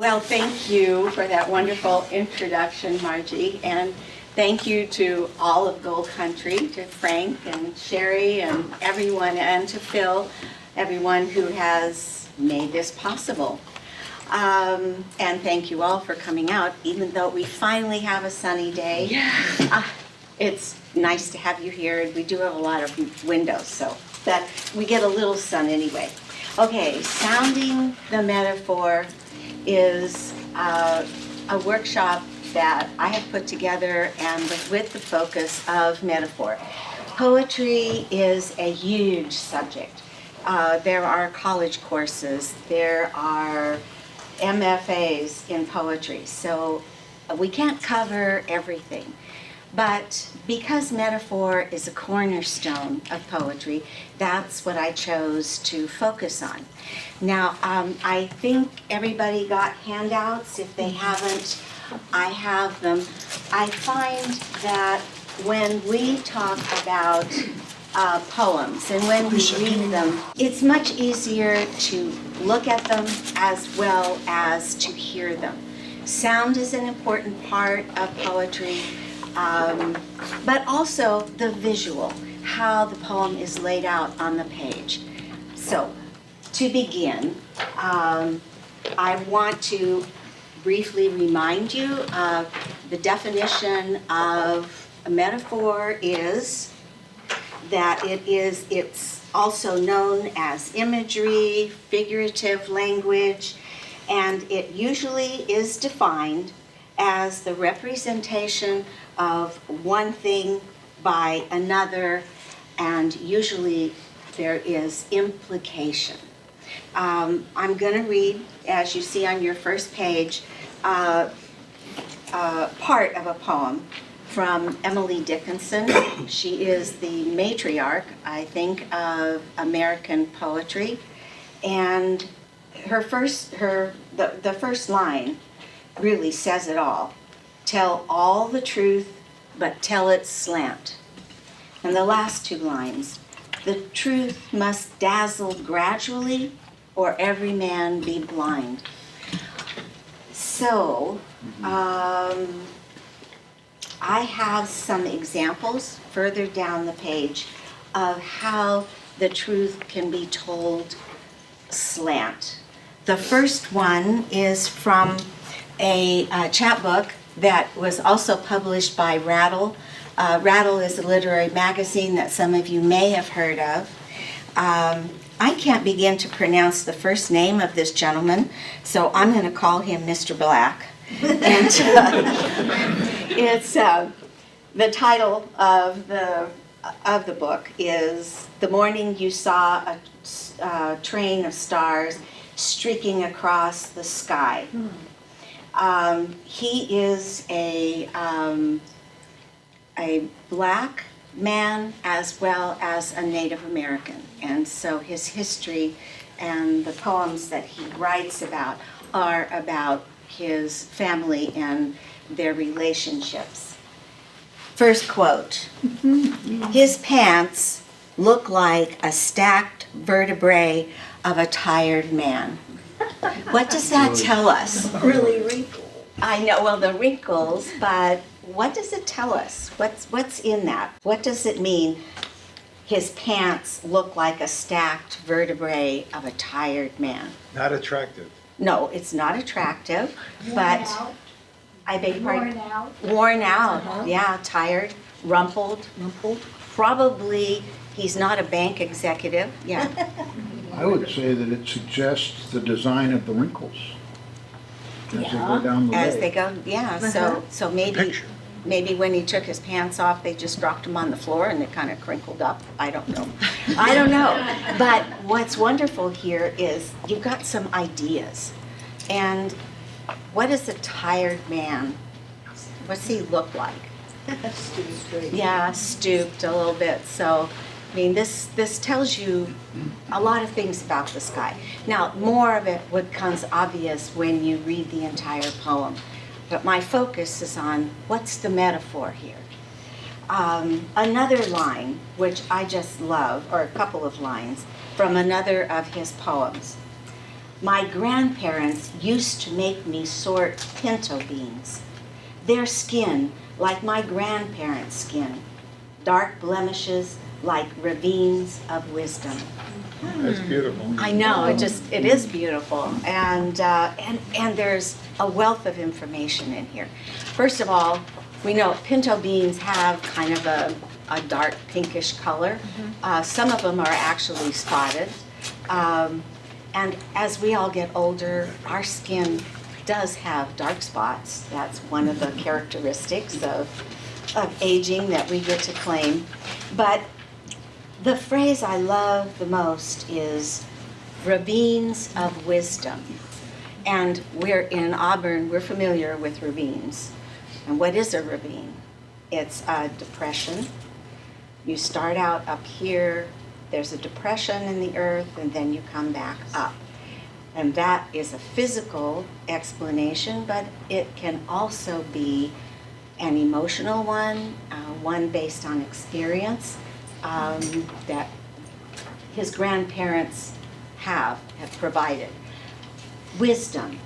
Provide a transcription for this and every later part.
Well, thank you for that wonderful introduction, Margie, and thank you to all of Gold Country, to Frank and Sherry and everyone, and to Phil, everyone who has made this possible. And thank you all for coming out, even though we finally have a sunny day. Yeah. It's nice to have you here, and we do have a lot of windows, so that we get a little sun anyway. Okay, sounding the metaphor is a workshop that I have put together and with the focus of metaphor. Poetry is a huge subject. There are college courses, there are MFAs in poetry, so we can't cover everything. But because metaphor is a cornerstone of poetry, that's what I chose to focus on. Now, I think everybody got handouts. If they haven't, I have them. I find that when we talk about poems and when we read them, it's much easier to look at them as well as to hear them. Sound is an important part of poetry. But also the visual, how the poem is laid out on the page. So, to begin, I want to briefly remind you of the definition of a metaphor is that it's also known as imagery, figurative language, and it usually is defined as the representation of one thing by another, and usually there is implication. I'm going to read, as you see on your first page, part of a poem from Emily Dickinson. She is the matriarch, I think, of American poetry, and the first line really says it all. Tell all the truth, but tell it slant. And the last two lines, the truth must dazzle gradually, or every man be blind. So, I have some examples further down the page of how the truth can be told slant. The first one is from a chapbook that was also published by Rattle. Rattle is a literary magazine that some of you may have heard of. I can't begin to pronounce the first name of this gentleman, so I'm going to call him Mr. Black. And it's the title of the book is "The Morning You Saw a Train of Stars Streaking Across the Sky." He is a black man as well as a Native American, and so his history and the poems that he writes about are about his family and their relationships. First quote, "His pants look like a stacked vertebrae of a tired man." What does that tell us? Really wrinkled. I know, well, the wrinkles, but what does it tell us? What's in that? What does it mean? His pants look like a stacked vertebrae of a tired man. Not attractive. No, it's not attractive, but I beg your pardon? Worn out. Worn out, yeah, tired, rumpled. Probably he's not a bank executive, yeah. I would say that it suggests the design of the wrinkles as they go down the As leg. they go, yeah, so maybe when he took his pants off, they just dropped them on the floor and it kind of crinkled up. I don't know. But what's wonderful here is you've got some ideas. And what is a tired man? What's he look like? Yeah, stooped a little bit. So, I mean, this tells you a lot of things about the sky. Now, more of it becomes obvious when you read the entire poem. But my focus is on what's the metaphor here. Another line, which I just love, or a couple of lines, from another of his poems. My grandparents used to make me sort pinto beans. Their skin like my grandparents' skin, dark blemishes like ravines of wisdom. That's beautiful. I know, it is beautiful, and there's a wealth of information in here. First of all, we know pinto beans have kind of a dark pinkish color. Some of them are actually spotted, and as we all get older, our skin does have dark spots. That's one of the characteristics of aging that we get to claim. But the phrase I love the most is ravines of wisdom. And we're in Auburn, we're familiar with ravines. And what is a ravine? It's a depression. You start out up here, there's a depression in the earth, and then you come back up. And that is a physical explanation, but it can also be an emotional one, one based on experience that his grandparents have provided. Wisdom,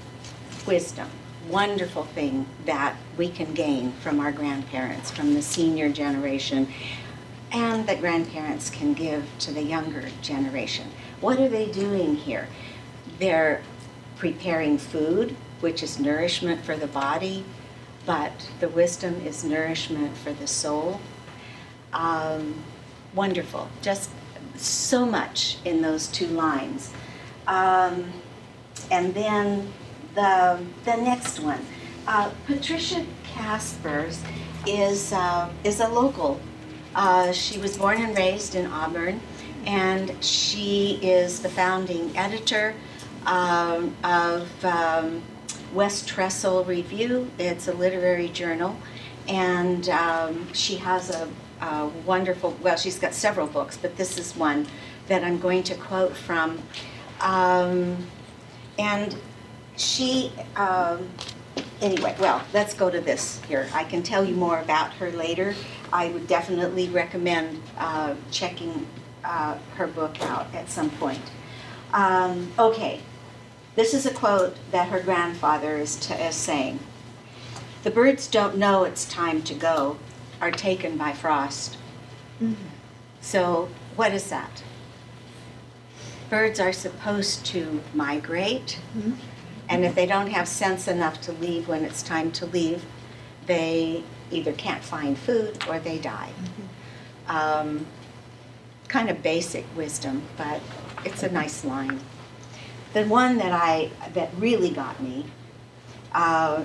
wonderful thing that we can gain from our grandparents, from the senior generation, and that grandparents can give to the younger generation. What are they doing here? They're preparing food, which is nourishment for the body, but the wisdom is nourishment for the soul. Wonderful, just so much in those two lines. And then the next one, Patricia Caspers is a local. She was born and raised in Auburn, and she is the founding editor of West Trestle Review. It's a literary journal, and she has a wonderful, well, she's got several books, but this is one that I'm going to quote from. And she, anyway, well, let's go to this here. I can tell you more about her later. I would definitely recommend checking her book out at some point. Okay, this is a quote that her grandfather is saying. "The birds don't know it's time to go, are taken by frost." So what is that? Birds are supposed to migrate, and if they don't have sense enough to leave when it's time to leave, they either can't find food or they die. Kind of basic wisdom, but it's a nice line. The one that really got me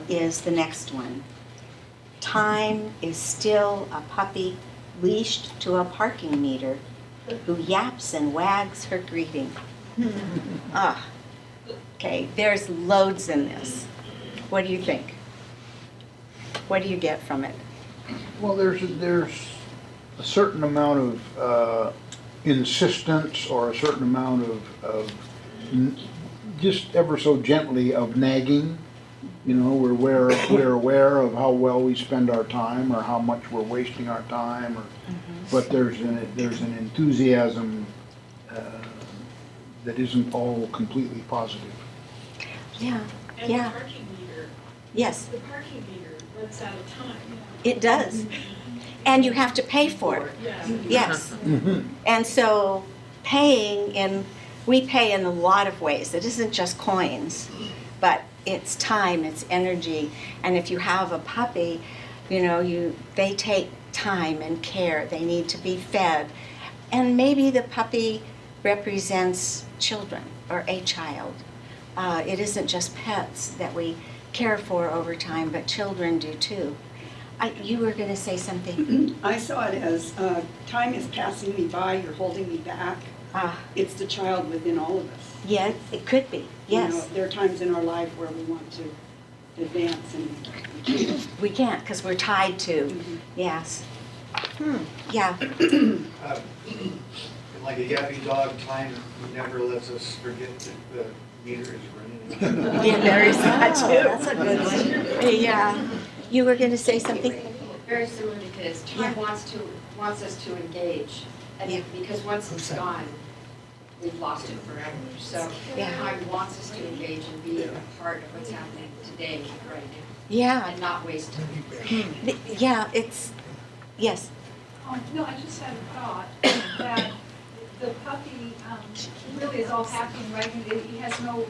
is the next one. "Time is still a puppy leashed to a parking meter who yaps and wags her greeting." Okay, there's loads in this. What do you think? What do you get from it? Well, there's a certain amount of insistence, or a certain amount of just ever so gently of nagging. You know, we're aware of how well we spend our time, or how much we're wasting our time, or but there's an enthusiasm that isn't all completely positive. Yeah, And yeah, the parking meter, yes, the parking meter runs out of time. it does. And you have to pay for it. Yeah. Yes. And so we pay in a lot of ways. It isn't just coins, but it's time, it's energy. And if you have a puppy, they take time and care. They need to be fed. And maybe the puppy represents children or a child. It isn't just pets that we care for over time, but children do too. You were going to say something. I saw it as time is passing me by, you're holding me back. It's the child within all of us. Yeah, it could be. Yes. There are times in our life where we want to advance and we can't. We can't because we're tied to. Yes. Yeah. Like a yappy dog, time never lets us forget that the meter is running. Yeah, there is that too. That's a good one. Yeah. You were going to say something? Very similar, because time Yeah. wants us to engage, and Yeah. because once it's gone, we've lost it forever. So Yeah. time wants us to engage and be a part of what's happening today, right now, Yeah, and not waste time. yeah, it's, yes. No, I just had a thought that the puppy really is all happening right, he has no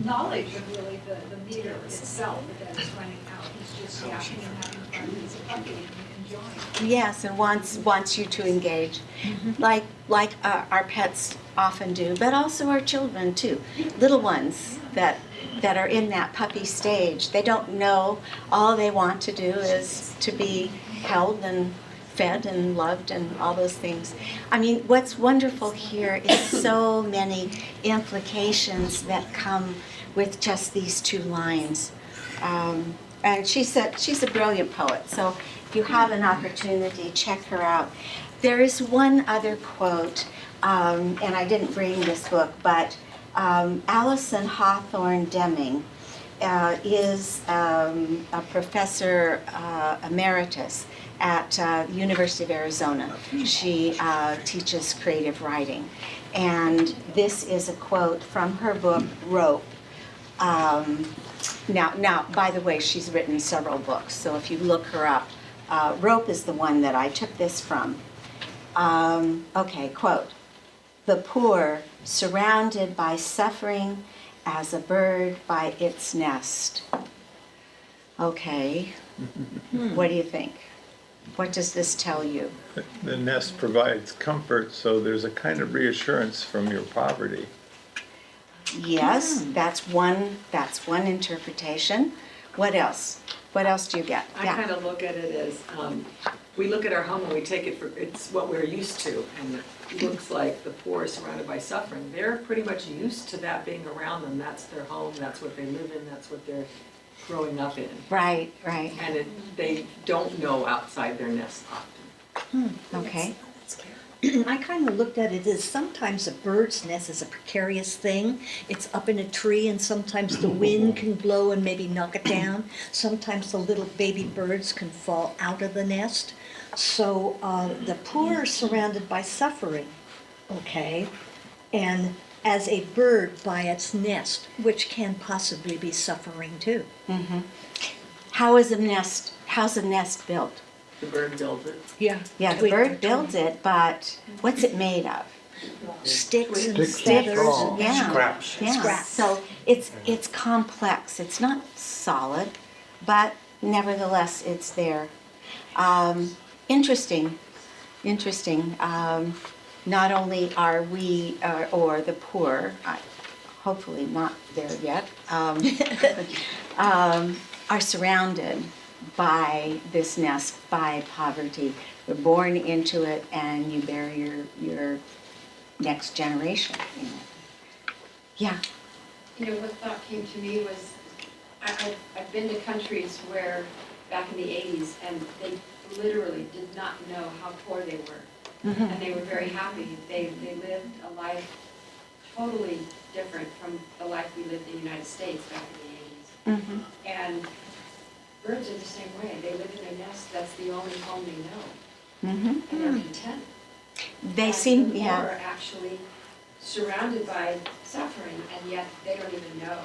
knowledge of really the meter itself that is running out. He's just yapping and having fun, he's a puppy and enjoying. Yes, and wants you to engage, like our pets often do, but also our children too. Little ones that are in that puppy stage. They don't know. All they want to do is to be held and fed and loved and all those things. I mean, what's wonderful here is so many implications that come with just these 2 lines. And she's a brilliant poet, so if you have an opportunity, check her out. There is one other quote, and I didn't bring this book, but Allison Hawthorne Deming is a professor emeritus at the University of Arizona. She teaches creative writing. And this is a quote from her book, Rope. Now, by the way, she's written several books, so if you look her up, Rope is the one that I took this from. Okay, quote, "The poor, surrounded by suffering as a bird by its nest." Okay, what do you think? What does this tell you? The nest provides comfort, so there's a kind of reassurance from your poverty. Yes, that's one interpretation. What else? What else do you get? I kind of look at it as, we look at our home and we take it for, it's what we're used to. And it looks like the poor are surrounded by suffering. They're pretty much used to that being around them. That's their home, that's what they live in, that's what they're growing up in. Right. And they don't know outside their nest often. Okay. I kind of looked at it as sometimes a bird's nest is a precarious thing. It's up in a tree and sometimes the wind can blow and maybe knock it down. Sometimes the little baby birds can fall out of the nest. So the poor are surrounded by suffering, okay? And as a bird by its nest, which can possibly be suffering too. Mm-hmm. How's a nest built? The bird builds it. Yeah. Yeah, the bird builds it, but what's it made of? Sticks and Sticks and feathers. straw. Yeah. Scraps. Yeah. Scraps. So it's complex. It's not solid, but nevertheless, it's there. Interesting. Not only are we or the poor, hopefully not there yet, are surrounded by this nest, by poverty. We're born into it, and you bear your next generation in it. Yeah. You know, what thought came to me was, I've been to countries where, back in the 80s, and they literally did not know how poor they were. Mm-hmm. And they were very happy. They lived a life totally different from the life we lived in the United States back in the 80s. Mm-hmm. And birds are the same way. They live in their nest, that's the only home they know. Mm-hmm. And they're content. They And seem, the yeah. poor are actually surrounded by suffering, and yet they don't even know.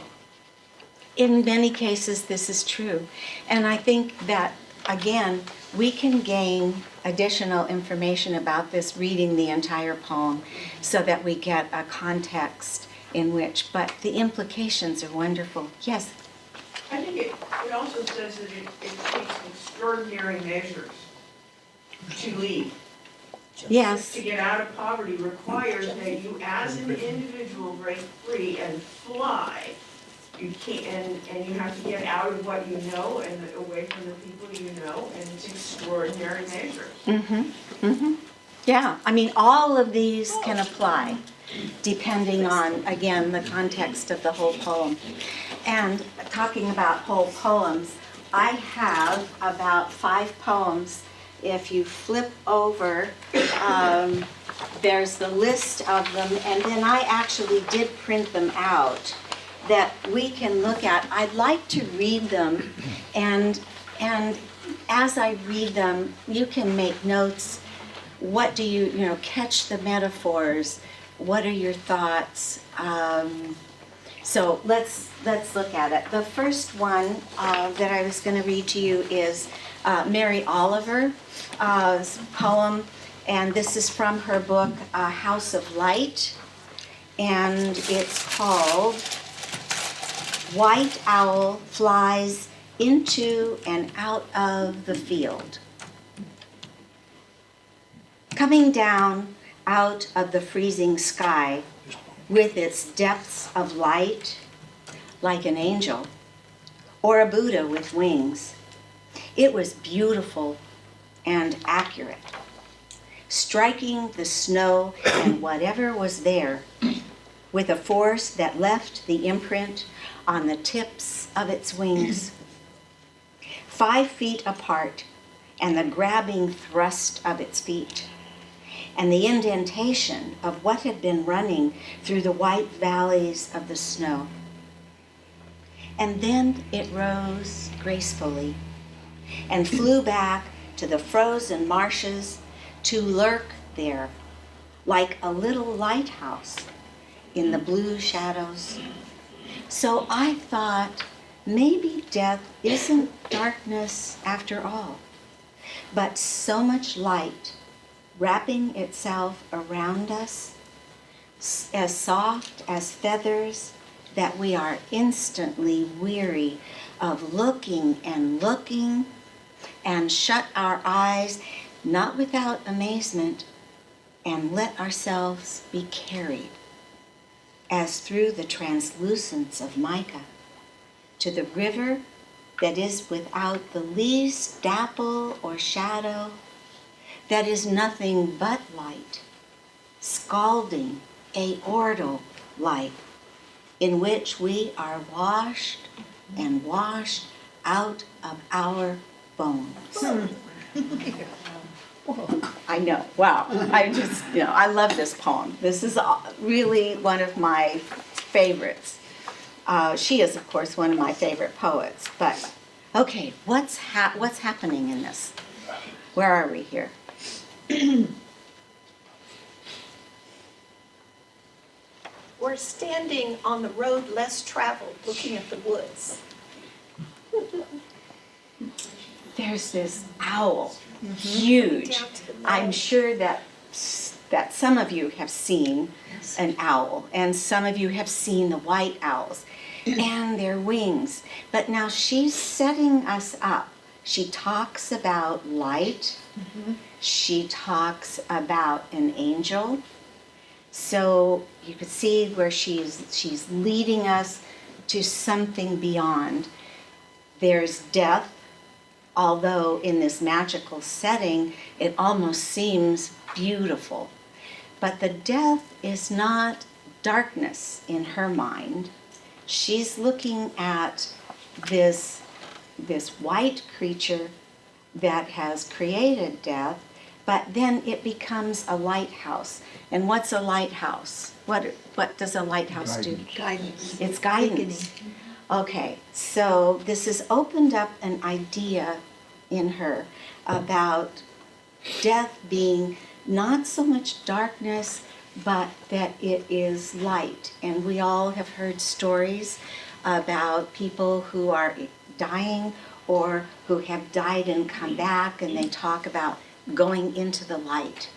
In many cases, this is true. And I think that, again, we can gain additional information about this reading the entire poem so that we get a context in which, but the implications are wonderful. Yes? I think it also says that it takes extraordinary measures to leave. Yes. To get out of poverty requires that you, as an individual, break free and fly. You can't, and you have to get out of what you know and away from the people you know, and it's extraordinary measures. Mm-hmm. Mm-hmm. Yeah, I mean, all of these can apply depending on, again, the context of the whole poem. And talking about whole poems, I have about 5 poems. If you flip over, there's the list of them, and then I actually did print them out that we can look at. I'd like to read them, and as I read them, you can make notes. What do you catch the metaphors? what are your thoughts? So let's look at it. The first one that I was going to read to you is Mary Oliver's poem, and this is from her book House of Light, and it's called White Owl Flies Into and Out of the Field. Coming down out of the freezing sky with its depths of light, like an angel or a Buddha with wings, it was beautiful and accurate, striking the snow and whatever was there with a force that left the imprint on the tips of its wings, 5 feet apart, and the grabbing thrust of its feet, and the indentation of what had been running through the white valleys of the snow. And then it rose gracefully and flew back to the frozen marshes to lurk there like a little lighthouse in the blue shadows. So I thought maybe death isn't darkness after all, but so much light wrapping itself around us, as soft as feathers, that we are instantly weary of looking and shut our eyes, not without amazement, and let ourselves be carried, as through the translucence of mica, to the river that is without the least dapple or shadow, that is nothing but light, scalding aortal light, in which we are washed and washed out of our bones. I know, wow. I love this poem. This is really one of my favorites. She is, of course, one of my favorite poets. But, okay, what's happening in this? Where are we here? We're standing on the road less traveled, looking at the woods. There's this owl, huge. I'm sure that some of you have seen an owl, and some of you have seen the white owls and their wings. But now she's setting us up. She talks about light. She talks about an angel. So you could see where she's leading us to something beyond. There's death, although in this magical setting, it almost seems beautiful. But the death is not darkness in her mind. She's looking at this white creature that has created death, but then it becomes a lighthouse. And what's a lighthouse? What does a lighthouse do? Guidance. It's guidance. Okay, so this has opened up an idea in her about death being not so much darkness, but that it is light. And we all have heard stories about people who are dying or who have died and come back, and they talk about going into the light.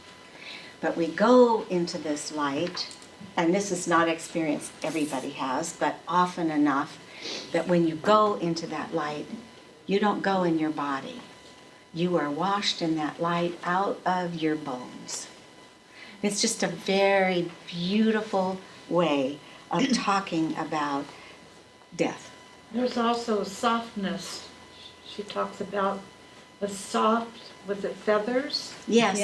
But we go into this light, and this is not experience everybody has, but often enough that when you go into that light, you don't go in your body. You are washed in that light out of your bones. It's just a very beautiful way of talking about death. There's also softness. She talks about the soft, was it feathers? Yes.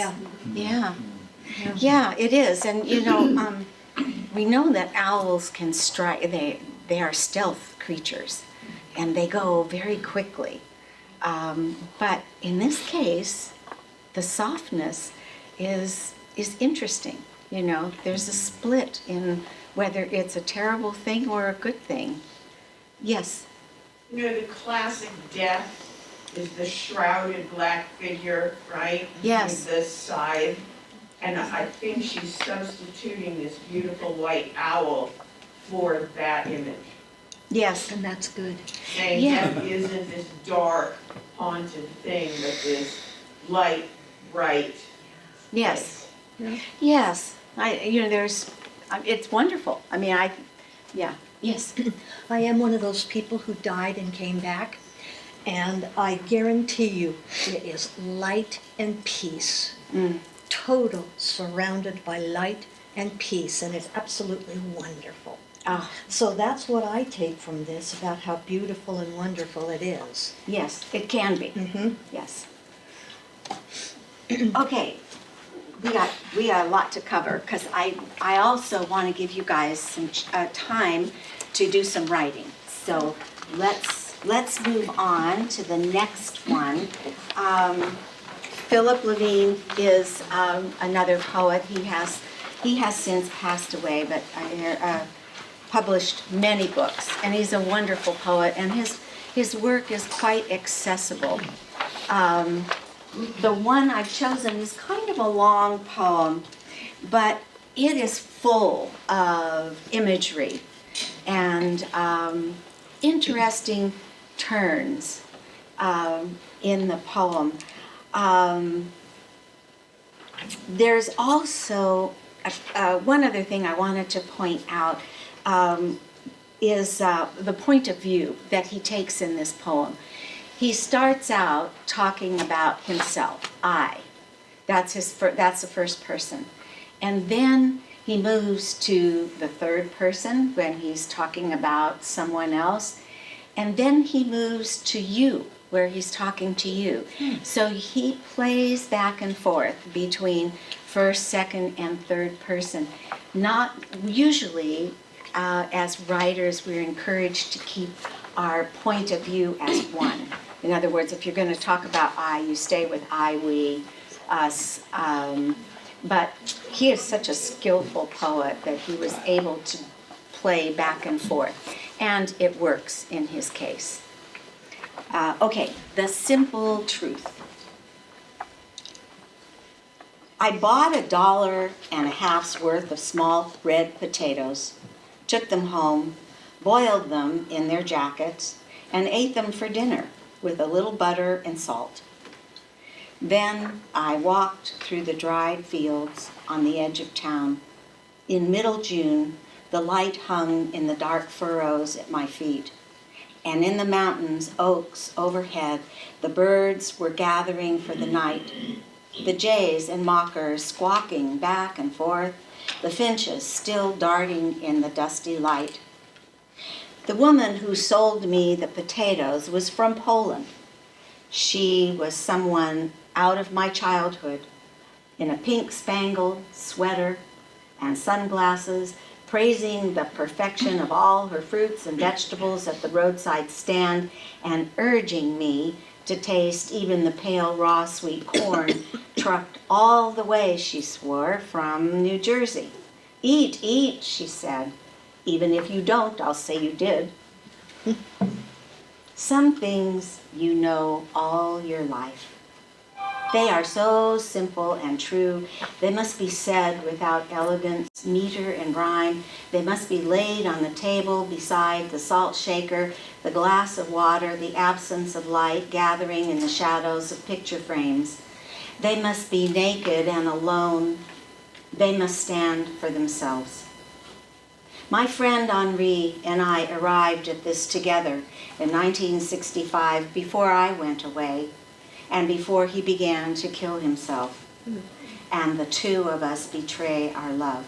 Yeah, it is. And we know that owls can strike. They are stealth creatures, and they go very quickly. But in this case, the softness is interesting. There's a split in whether it's a terrible thing or a good thing. Yes. The classic death is the shrouded black figure, right? Yes. With the scythe. And I think she's substituting this beautiful white owl for that image. Yes, And that's good. Saying Yeah. that isn't this dark haunted thing, but this light, bright. yes, Yeah. yes. It's wonderful. I mean, yeah, yes. I am one of those people who died and came back, and I guarantee you it is light and peace. Mm. Total, surrounded by light and peace, and it's absolutely wonderful. Oh, So that's what I take from this about how beautiful and wonderful it is. yes, it can be. Mm-hmm. Yes. Okay, we got a lot to cover because I also want to give you guys some time to do some writing. So let's move on to the next one. Philip Levine is another poet. He has since passed away, but published many books, and he's a wonderful poet, and his work is quite accessible. The one I've chosen is kind of a long poem, but it is full of imagery and interesting turns in the poem. There's also one other thing I wanted to point out is the point of view that he takes in this poem. He starts out talking about himself, I. That's the first person. And then he moves to the third person when he's talking about someone else. And then he moves to you, where he's talking to you. So he plays back and forth between first, second, and third person. Not usually, as writers, we're encouraged to keep our point of view as one. In other words, if you're going to talk about I, you stay with I, we, us. But he is such a skillful poet that he was able to play back and forth. And it works in his case. Okay, the simple truth. I bought $1.50 worth of small red potatoes, took them home, boiled them in their jackets, and ate them for dinner with a little butter and salt. Then I walked through the dried fields on the edge of town. In middle June, the light hung in the dark furrows at my feet. And in the mountains, oaks overhead, the birds were gathering for the night. The jays and mockers squawking back and forth, the finches still darting in the dusty light. The woman who sold me the potatoes was from Poland. She was someone out of my childhood, in a pink-spangled sweater and sunglasses, praising the perfection of all her fruits and vegetables at the roadside stand, and urging me to taste even the pale raw sweet corn trucked all the way, she swore, from New Jersey. Eat, eat, she said. Even if you don't, I'll say you did. Some things you know all your life. They are so simple and true. They must be said without elegance, meter, and rhyme. They must be laid on the table beside the salt shaker, the glass of water, the absence of light gathering in the shadows of picture frames. They must be naked and alone. They must stand for themselves. My friend Henri and I arrived at this together in 1965 before I went away and before he began to kill himself. And the two of us betray our love.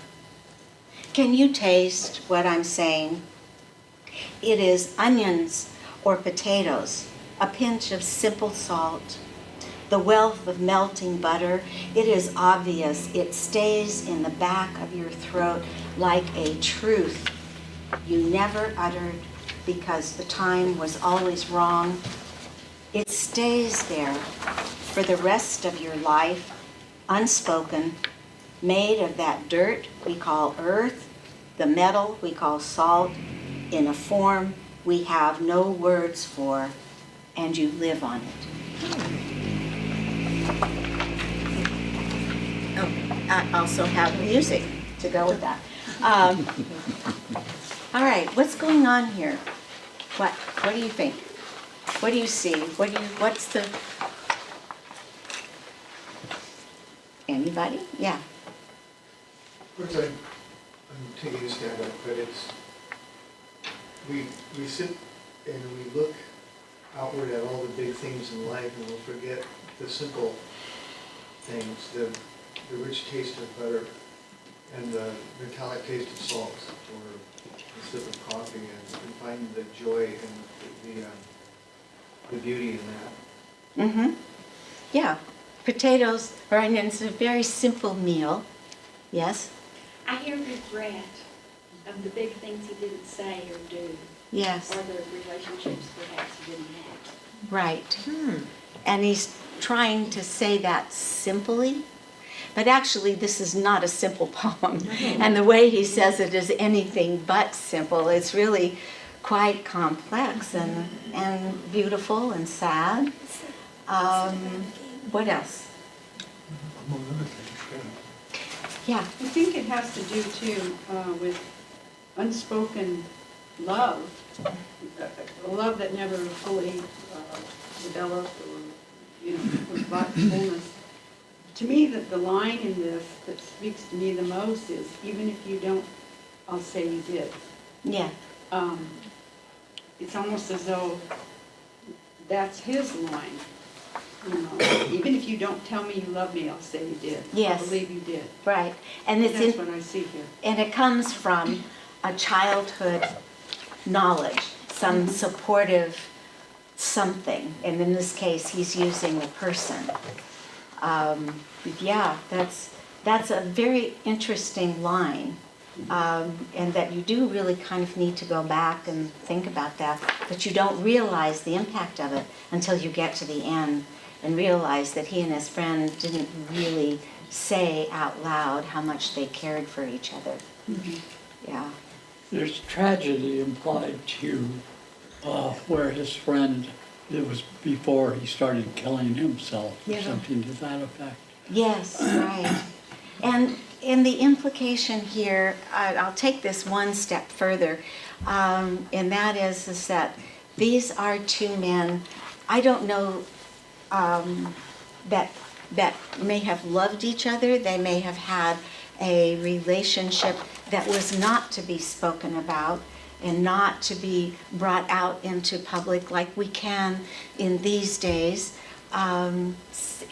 Can you taste what I'm saying? It is onions or potatoes, a pinch of simple salt, the wealth of melting butter. It is obvious. It stays in the back of your throat like a truth you never uttered because the time was always wrong. It stays there for the rest of your life, unspoken, made of that dirt we call earth, the metal we call salt, in a form we have no words for, and you live on it. Oh. also have music to go with that. All right, what's going on here? What do you think? What do you see? What's the, anybody? Yeah. Of course, I'm taking a stand up, but it's, we sit and we look outward at all the big things in life and we'll forget the simple things, the rich taste of butter and the metallic taste of salt, or a sip of coffee, and find the joy and the beauty in that. Mm-hmm. Yeah. Potatoes or onions, a very simple meal. Yes? I hear regret of the big things he didn't say or do, Yes. or the relationships perhaps he didn't have. Right. And he's trying to say that simply. But actually, this is not a simple poem. And the way he says it is anything but simple. It's really quite complex and beautiful and sad. What else? Among other things, Yeah. I think it has to do too with unspoken love, a love that never fully developed or, was brought to fullness. To me, the line in this that speaks to me the most is, even if you don't, I'll say you did. Yeah. It's almost as though that's his line. Even if you don't tell me you love me, I'll say you did. Yes. I believe you did. Right. And it's That's what I see here. and it comes from a childhood knowledge, some supportive something. And in this case, he's using a person. Yeah, that's a very interesting line. And that you do really kind of need to go back and think about that, but you don't realize the impact of it until you get to the end and realize that he and his friend didn't really say out loud how much they cared for each other. Yeah. There's tragedy implied too, where his friend, it was before he started killing himself or something to that effect. Yes, right. And the implication here, I'll take this one step further, and that is that these are two men, I don't know, that may have loved each other, they may have had a relationship that was not to be spoken about and not to be brought out into public like we can in these days. And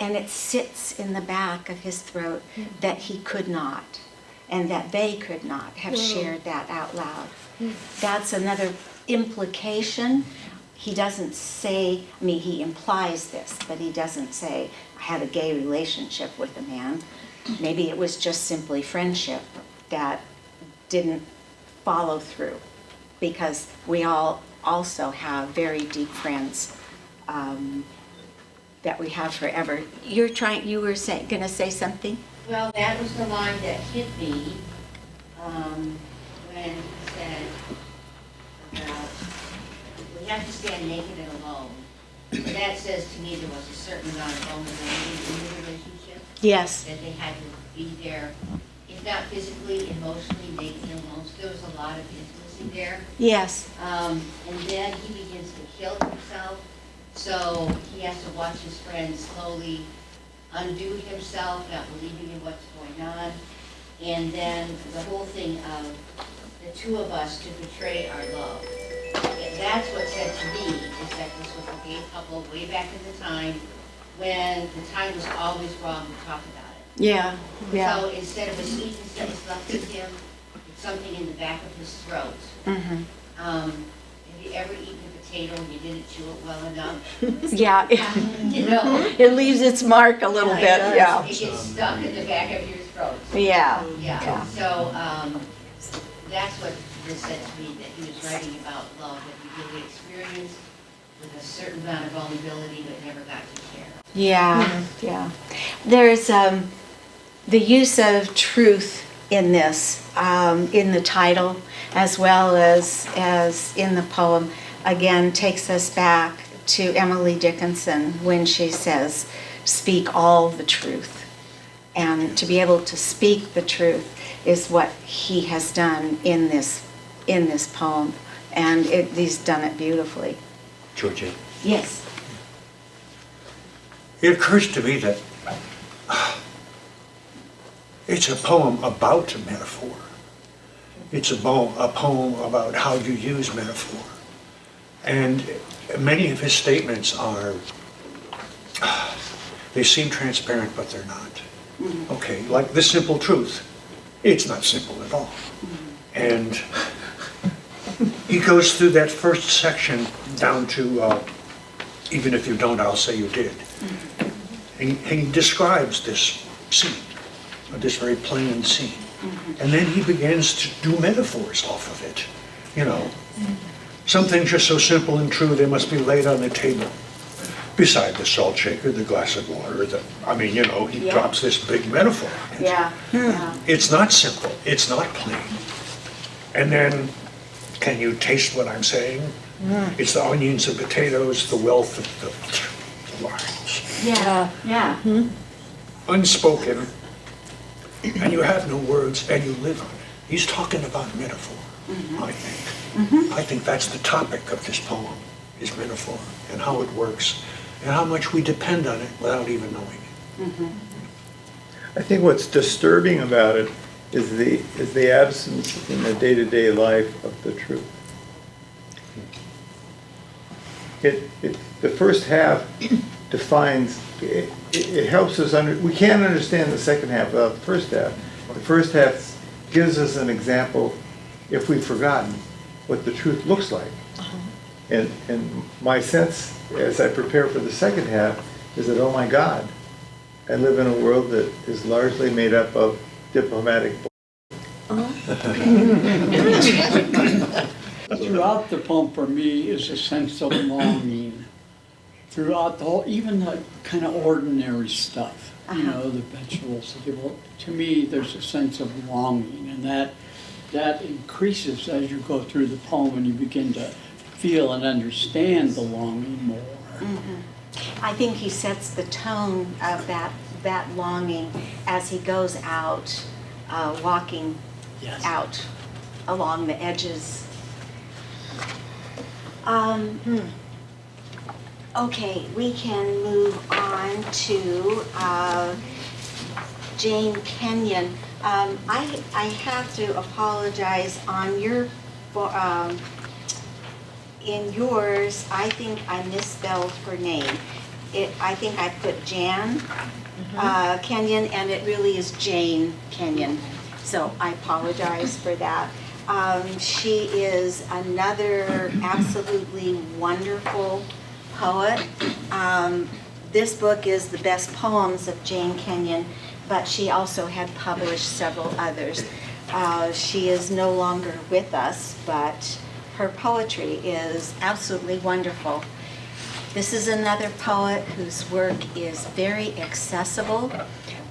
it sits in the back of his throat that he could not, and that they could not have shared that out loud. That's another implication. He doesn't say, I mean, he implies this, but he doesn't say, I had a gay relationship with a man. Maybe it was just simply friendship that didn't follow through, because we all also have very deep friends that we have forever. You were going to say something? Well, that was the line that hit me when he said about, we have to stand naked and alone. So that says to me there was a certain amount of vulnerability in the relationship. Yes. That they had to be there, if not physically, emotionally, naked and alone. So there was a lot of intimacy there. Yes. And then he begins to kill himself. So he has to watch his friend slowly undo himself, not believing in what's going on. And then the whole thing of the two of us to betray our love. And that's what said to me, is that this was a gay couple way back in the time when the time was always wrong to talk about it. Yeah, yeah. So instead of a sweetness that was left with him, it's something in the back of his throat. Mm-hmm. Have you ever eaten a potato and you didn't chew it well enough? Yeah. You know? It leaves its mark a little bit, yeah. It gets stuck in the back of your throat. Yeah. Yeah, so that's what this said to me, that he was writing about love that he really experienced with a certain amount of vulnerability but never got to share. Yeah, yeah. There's the use of truth in this, in the title, as well as in the poem, again, takes us back to Emily Dickinson when she says, speak all the truth. And to be able to speak the truth is what he has done in this poem. And he's done it beautifully. Georgette, Yes. it occurs to me that it's a poem about a metaphor. It's a poem about how you use metaphor. And many of his statements are, they seem transparent, but they're not. Okay, like the simple truth. It's not simple at all. And he goes through that first section down to, even if you don't, I'll say you did. And he describes this scene, this very plain scene. And then he begins to do metaphors off of it. You know, some things are so simple and true, they must be laid on the table. Beside the salt shaker, the glass of water, he drops this big metaphor. Yeah. It's not simple, it's not plain. And then, can you taste what I'm saying? It's the onions and potatoes, the wealth of the lines. Yeah. Unspoken, and you have no words, and you live on it. He's talking about metaphor, I think. I think that's the topic of this poem, is metaphor, and how it works, and how much we depend on it without even knowing it. I think what's disturbing about it is the absence in the day-to-day life of the truth. The first half defines, it helps us we can't understand the second half without the first half. The first half gives us an example, if we've forgotten, what the truth looks like. And my sense, as I prepare for the second half, is that, oh my God, I live in a world that is largely made up of diplomatic. Throughout the poem for me is a sense of longing. Throughout the whole, even the kind of ordinary stuff, the vegetables. To me, there's a sense of longing, and that increases as you go through the poem and you begin to feel and understand the longing more. I think he sets the tone of that longing as he goes out, walking out along the edges. Okay, we can move on to Jane Kenyon. I have to apologize on in yours, I think I misspelled her name. I think I put Jan Kenyon, and it really is Jane Kenyon. So I apologize for that. She is another absolutely wonderful poet. This book is the best poems of Jane Kenyon, but she also had published several others. She is no longer with us, but her poetry is absolutely wonderful. This is another poet whose work is very accessible,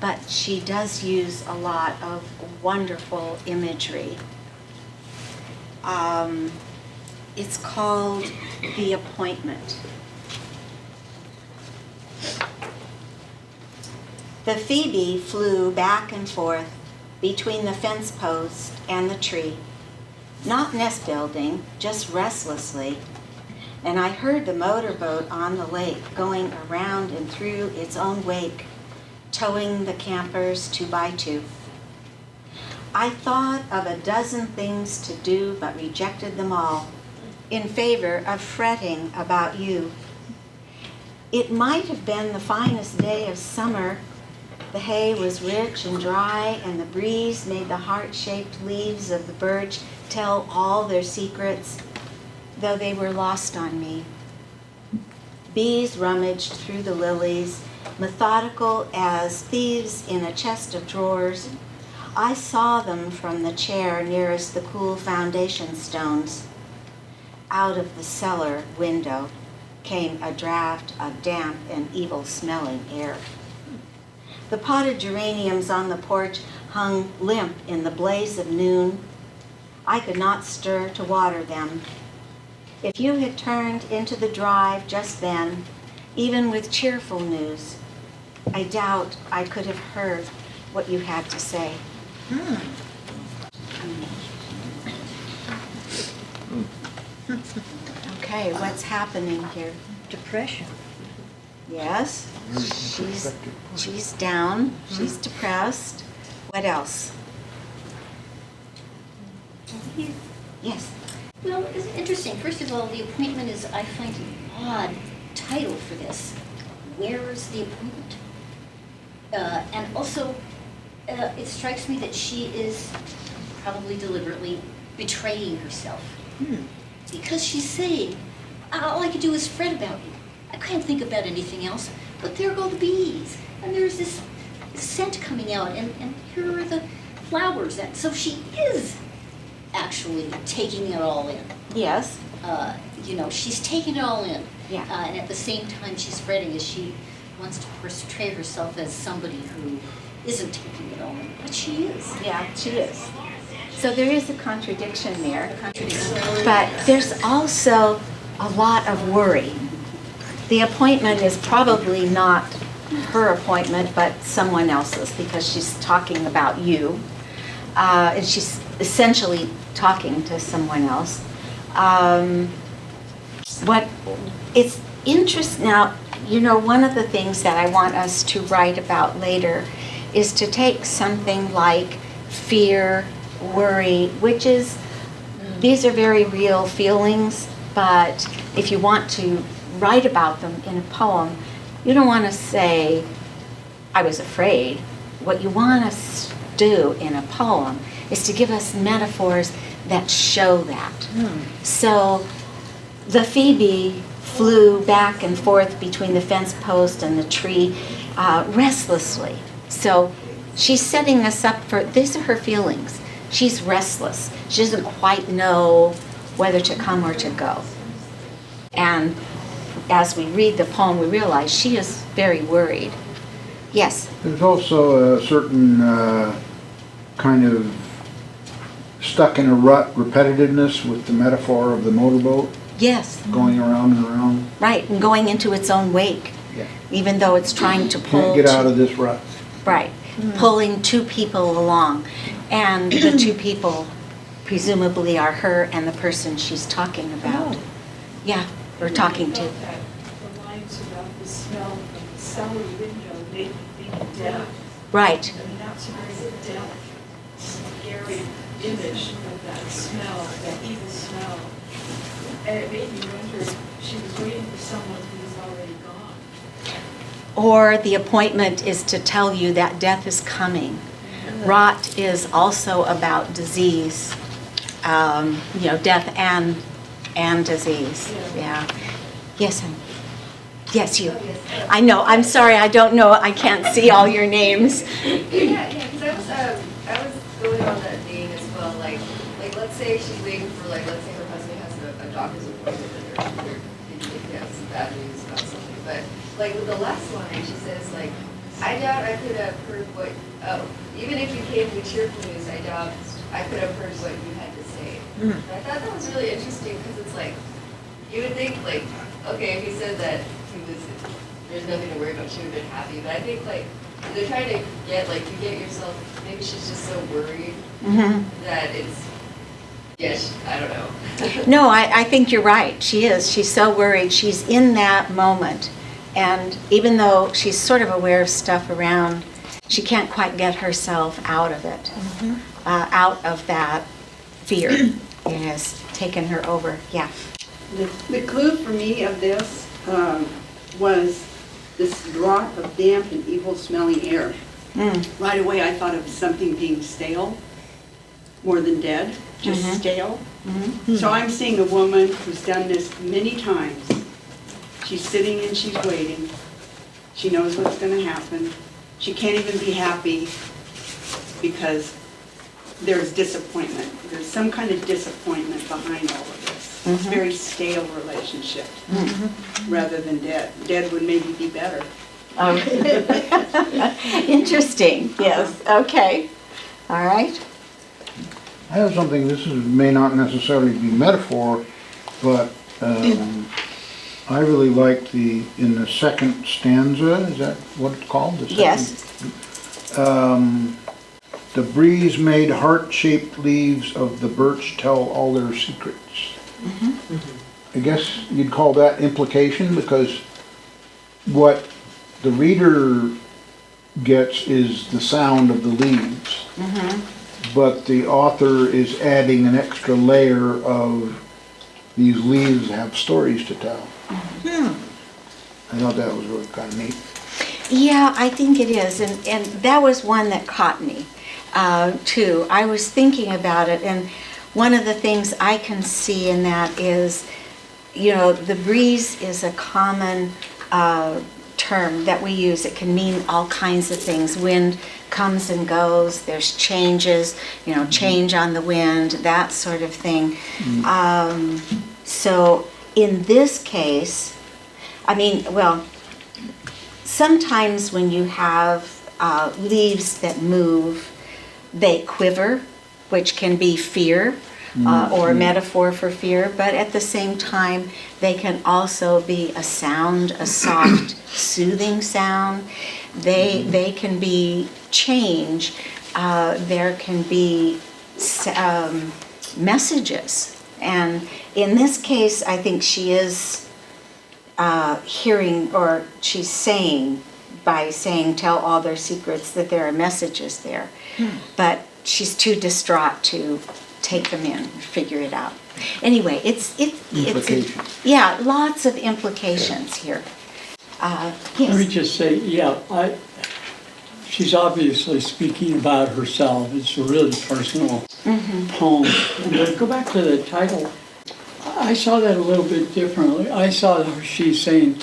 but she does use a lot of wonderful imagery. It's called The Appointment. The Phoebe flew back and forth between the fence post and the tree, not nest building, just restlessly. And I heard the motorboat on the lake going around and through its own wake, towing the campers 2 by 2. I thought of a dozen things to do, but rejected them all in favor of fretting about you. It might have been the finest day of summer. The hay was rich and dry, and the breeze made the heart-shaped leaves of the birch tell all their secrets, though they were lost on me. Bees rummaged through the lilies, methodical as thieves in a chest of drawers. I saw them from the chair nearest the cool foundation stones. Out of the cellar window came a draft of damp and evil-smelling air. The potted geraniums on the porch hung limp in the blaze of noon. I could not stir to water them. If you had turned into the drive just then, even with cheerful news, I doubt I could have heard what you had to say. Okay, what's happening here? Depression. Yes, she's down, she's depressed. What else? Yes. Well, it's interesting. First of all, the appointment is, I find, an odd title for this. Where is the appointment? And also, it strikes me that she is probably deliberately betraying herself. Because she's saying, all I can do is fret about you. I can't think about anything else, but there go the bees, and there's this scent coming out, and here are the flowers. And so she is actually taking it all in. Yes. She's taking it all in. Yeah. And at the same time, she's fretting as she wants to portray herself as somebody who isn't taking it all in, but she is. Yeah, she is. So there is a contradiction there. But there's also a lot of worry. The appointment is probably not her appointment, but someone else's, because she's talking about you. And she's essentially talking to someone else. It's interesting now, one of the things that I want us to write about later is to take something like fear, worry, which is, these are very real feelings, but if you want to write about them in a poem, you don't want to say, I was afraid. What you want to do in a poem is to give us metaphors that show that. So the Phoebe flew back and forth between the fence post and the tree restlessly. So she's setting us up for, these are her feelings. She's restless. She doesn't quite know whether to come or to go. And as we read the poem, we realize she is very worried. Yes? There's also a certain kind of stuck in a rut repetitiveness with the metaphor of the motorboat. Yes. Going around and around. Right, and going into its own wake. Yeah. Even though it's trying to pull. Can't get out of this rut. Right, pulling two people along. And the two people presumably are her and the person she's talking about. Yeah, we're talking to. The lines about the smell of the cellar window made me think of death. Right. I mean, that's a very death, scary image of that smell, that evil smell. And it made me wonder if she was waiting for someone who was already gone. Or the appointment is to tell you that death is coming. Rot is also about disease, death and disease. Yeah. Yes, honey. Yes, you. I know. I'm sorry. I don't know. I can't see all your names. Yeah, because I was going on that vein as well. Like let's say she's waiting for let's say her husband has a doctor's appointment and they're thinking he has bad news about something. But with the last line, she says I doubt I could have heard what. Even if you came with cheerful news, I doubt I could have heard what you had to say. And I thought that was really interesting because it's you would think okay, if he said that there's nothing to worry about, she would have been happy. But I think they're trying to get you get yourself, maybe she's just so worried that it's, I don't know. No, I think you're right. She is. She's so worried. She's in that moment. And even though she's sort of aware of stuff around, she can't quite get herself out of it, out of that fear. It has taken her over. Yeah. The clue for me of this was this drop of damp and evil-smelling air. Right away, I thought of something being stale, more than dead, just stale. So I'm seeing a woman who's done this many times. She's sitting and she's waiting. She knows what's going to happen. She can't even be happy because there's disappointment. There's some kind of disappointment behind all of this. It's a very stale relationship rather than dead. Dead would maybe be better. Interesting. Yes. Okay. All right. I have something, may not necessarily be metaphor, but I really liked in the second stanza, is that what it's called? Yes. The breeze-made heart-shaped leaves of the birch tell all their secrets. I guess you'd call that implication, because what the reader gets is the sound of the leaves. But the author is adding an extra layer of these leaves have stories to tell. I thought that was really kind of neat. Yeah, I think it is, and that was one that caught me, too. I was thinking about it, and one of the things I can see in that is, you know, the breeze is a common term that we use. It can mean all kinds of things. Wind comes and goes, there's changes, you know, change on the wind, that sort of thing. So in this case, I mean, well, sometimes when you have leaves that move, they quiver, which can be fear or a metaphor for fear, but at the same time, they can also be a sound, a soft, soothing sound. They can be change. There can be messages. And in this case, I think she is hearing, or she's saying, by saying, tell all their secrets, that there are messages there. But she's too distraught to take them in, figure it out. Anyway, it's yeah, lots of implications here. Yes. Let me just say, she's obviously speaking about herself. It's a really personal poem. And to go back to the title, I saw that a little bit differently. I saw her, she's saying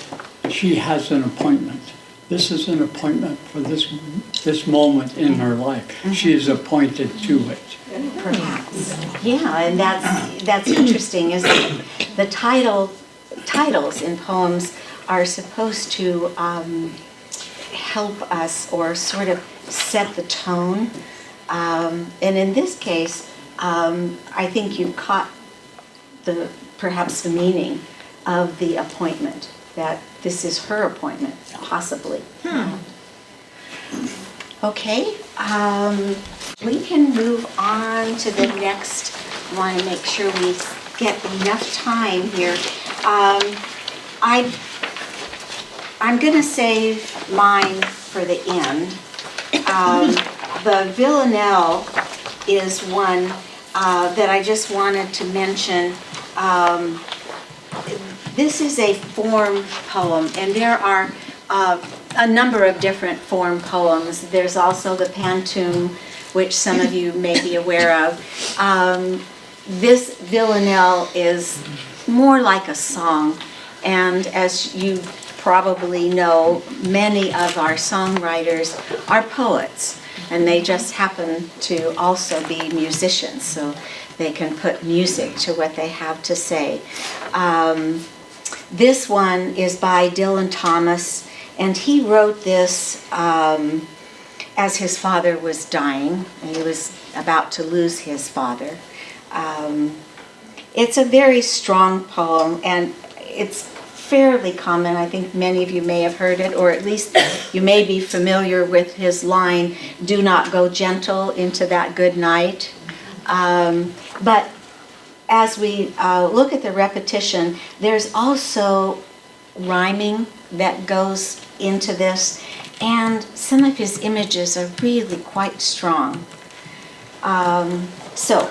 she has an appointment. This is an appointment for this moment in her life. She is appointed to it. Perhaps. Yeah, and that's interesting, is that the titles in poems are supposed to help us or sort of set the tone. And in this case, I think you caught perhaps the meaning of the appointment, that this is her appointment, possibly. Okay, we can move on to the next. I want to make sure we get enough time here. I'm going to save mine for the end. The villanelle is one that I just wanted to mention. This is a form poem, and there are a number of different form poems. There's also the Pantoum, which some of you may be aware of. This villanelle is more like a song, and as you probably know, many of our songwriters are poets, and they just happen to also be musicians, so they can put music to what they have to say. This one is by Dylan Thomas, and he wrote this as his father was dying. He was about to lose his father. It's a very strong poem, and it's fairly common. I think many of you may have heard it, or at least you may be familiar with his line, "Do not go gentle into that good night." But as we look at the repetition, there's also rhyming that goes into this, and some of his images are really quite strong. So,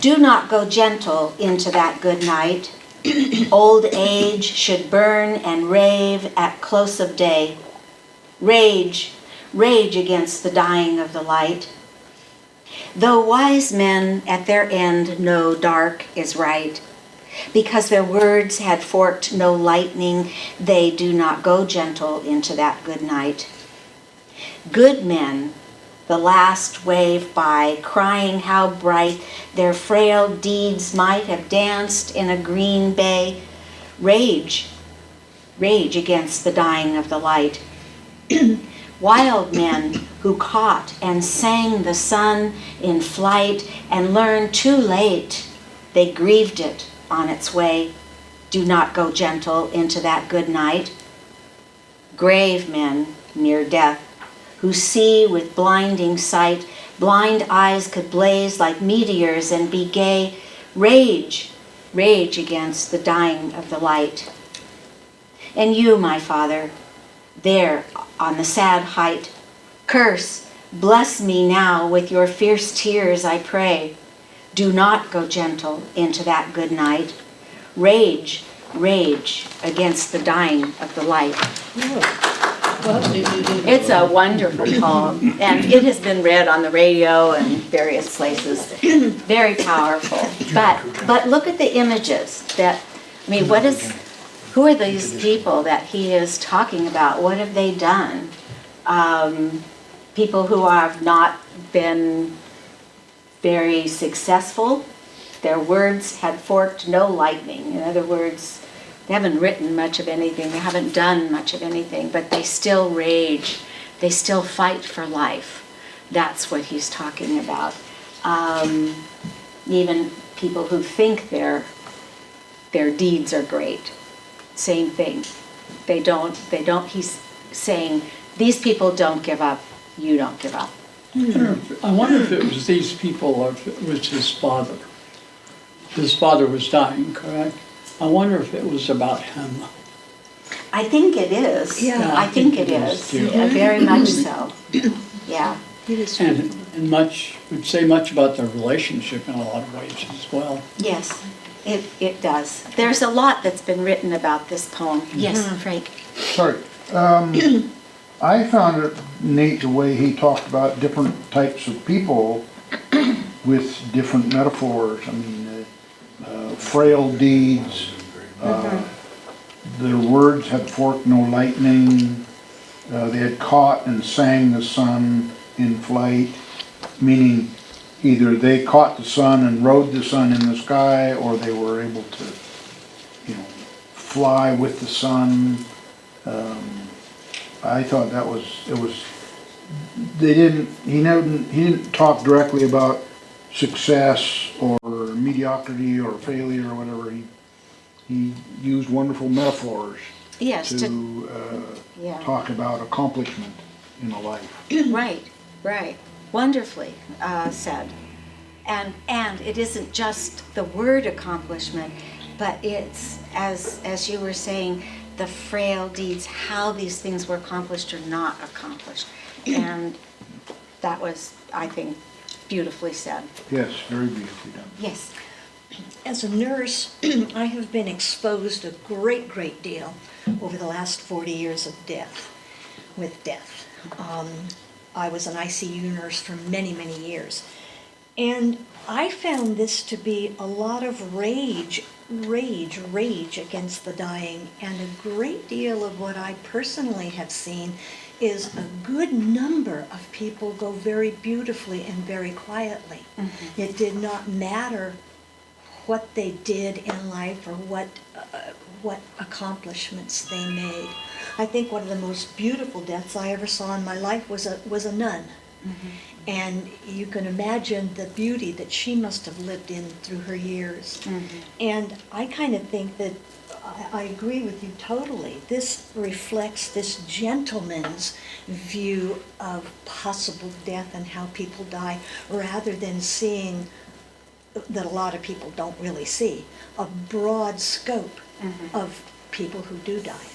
do not go gentle into that good night. Old age should burn and rave at close of day. Rage, rage against the dying of the light. Though wise men at their end know dark is right, because their words had forked no lightning, they do not go gentle into that good night. Good men, the last wave by, crying how bright their frail deeds might have danced in a green bay. Rage, rage against the dying of the light. Wild men who caught and sang the sun in flight and learned too late they grieved it on its way. Do not go gentle into that good night. Grave men near death who see with blinding sight. Blind eyes could blaze like meteors and be gay. Rage, rage against the dying of the light. And you, my Father, there on the sad height, curse, bless me now with your fierce tears, I pray. Do not go gentle into that good night. Rage, rage against the dying of the light. It's a wonderful poem, and it has been read on the radio and various places. Very powerful. But look at the images that, I mean, who are these people that he is talking about? What have they done? People who have not been very successful. Their words had forked no lightning. In other words, they haven't written much of anything. They haven't done much of anything, but they still rage. They still fight for life. That's what he's talking about. Even people who think their deeds are great. Same thing. They don't, he's saying, these people don't give up, you don't give up. I wonder if it was these people or if it was his father. His father was dying, correct? I wonder if it was about him. I think it is. Yeah. I think it is. Yeah, very much so. Yeah. And much, would say much about their relationship in a lot of ways as well. Yes, it does. There's a lot that's been written about this poem. Yes, Frank. Sorry. I found it neat the way he talked about different types of people with different metaphors. I mean, frail deeds, their words had forked no lightning, they had caught and sang the sun in flight, meaning either they caught the sun and rode the sun in the sky, or they were able to, fly with the sun. I thought that he didn't talk directly about success or mediocrity or failure or whatever. He used wonderful metaphors to talk about accomplishment in a life. Right. Wonderfully said. And it isn't just the word accomplishment, but it's, as you were saying, the frail deeds, how these things were accomplished or not accomplished. And that was, I think, beautifully said. Yes, very beautifully done. Yes. As a nurse, I have been exposed a great deal over the last 40 years of death. I was an ICU nurse for many years. And I found this to be a lot of rage against the dying, and a great deal of what I personally have seen is a good number of people go very beautifully and very quietly. Mm-hmm. It did not matter what they did in life or what accomplishments they made. I think one of the most beautiful deaths I ever saw in my life was a nun. Mm-hmm. And you can imagine the beauty that she must have lived in through her years. Mm-hmm. And I kind of think that I agree with you totally. This reflects this gentleman's view of possible death and how people die, rather than seeing, that a lot of people don't really see, a broad scope of people who do die.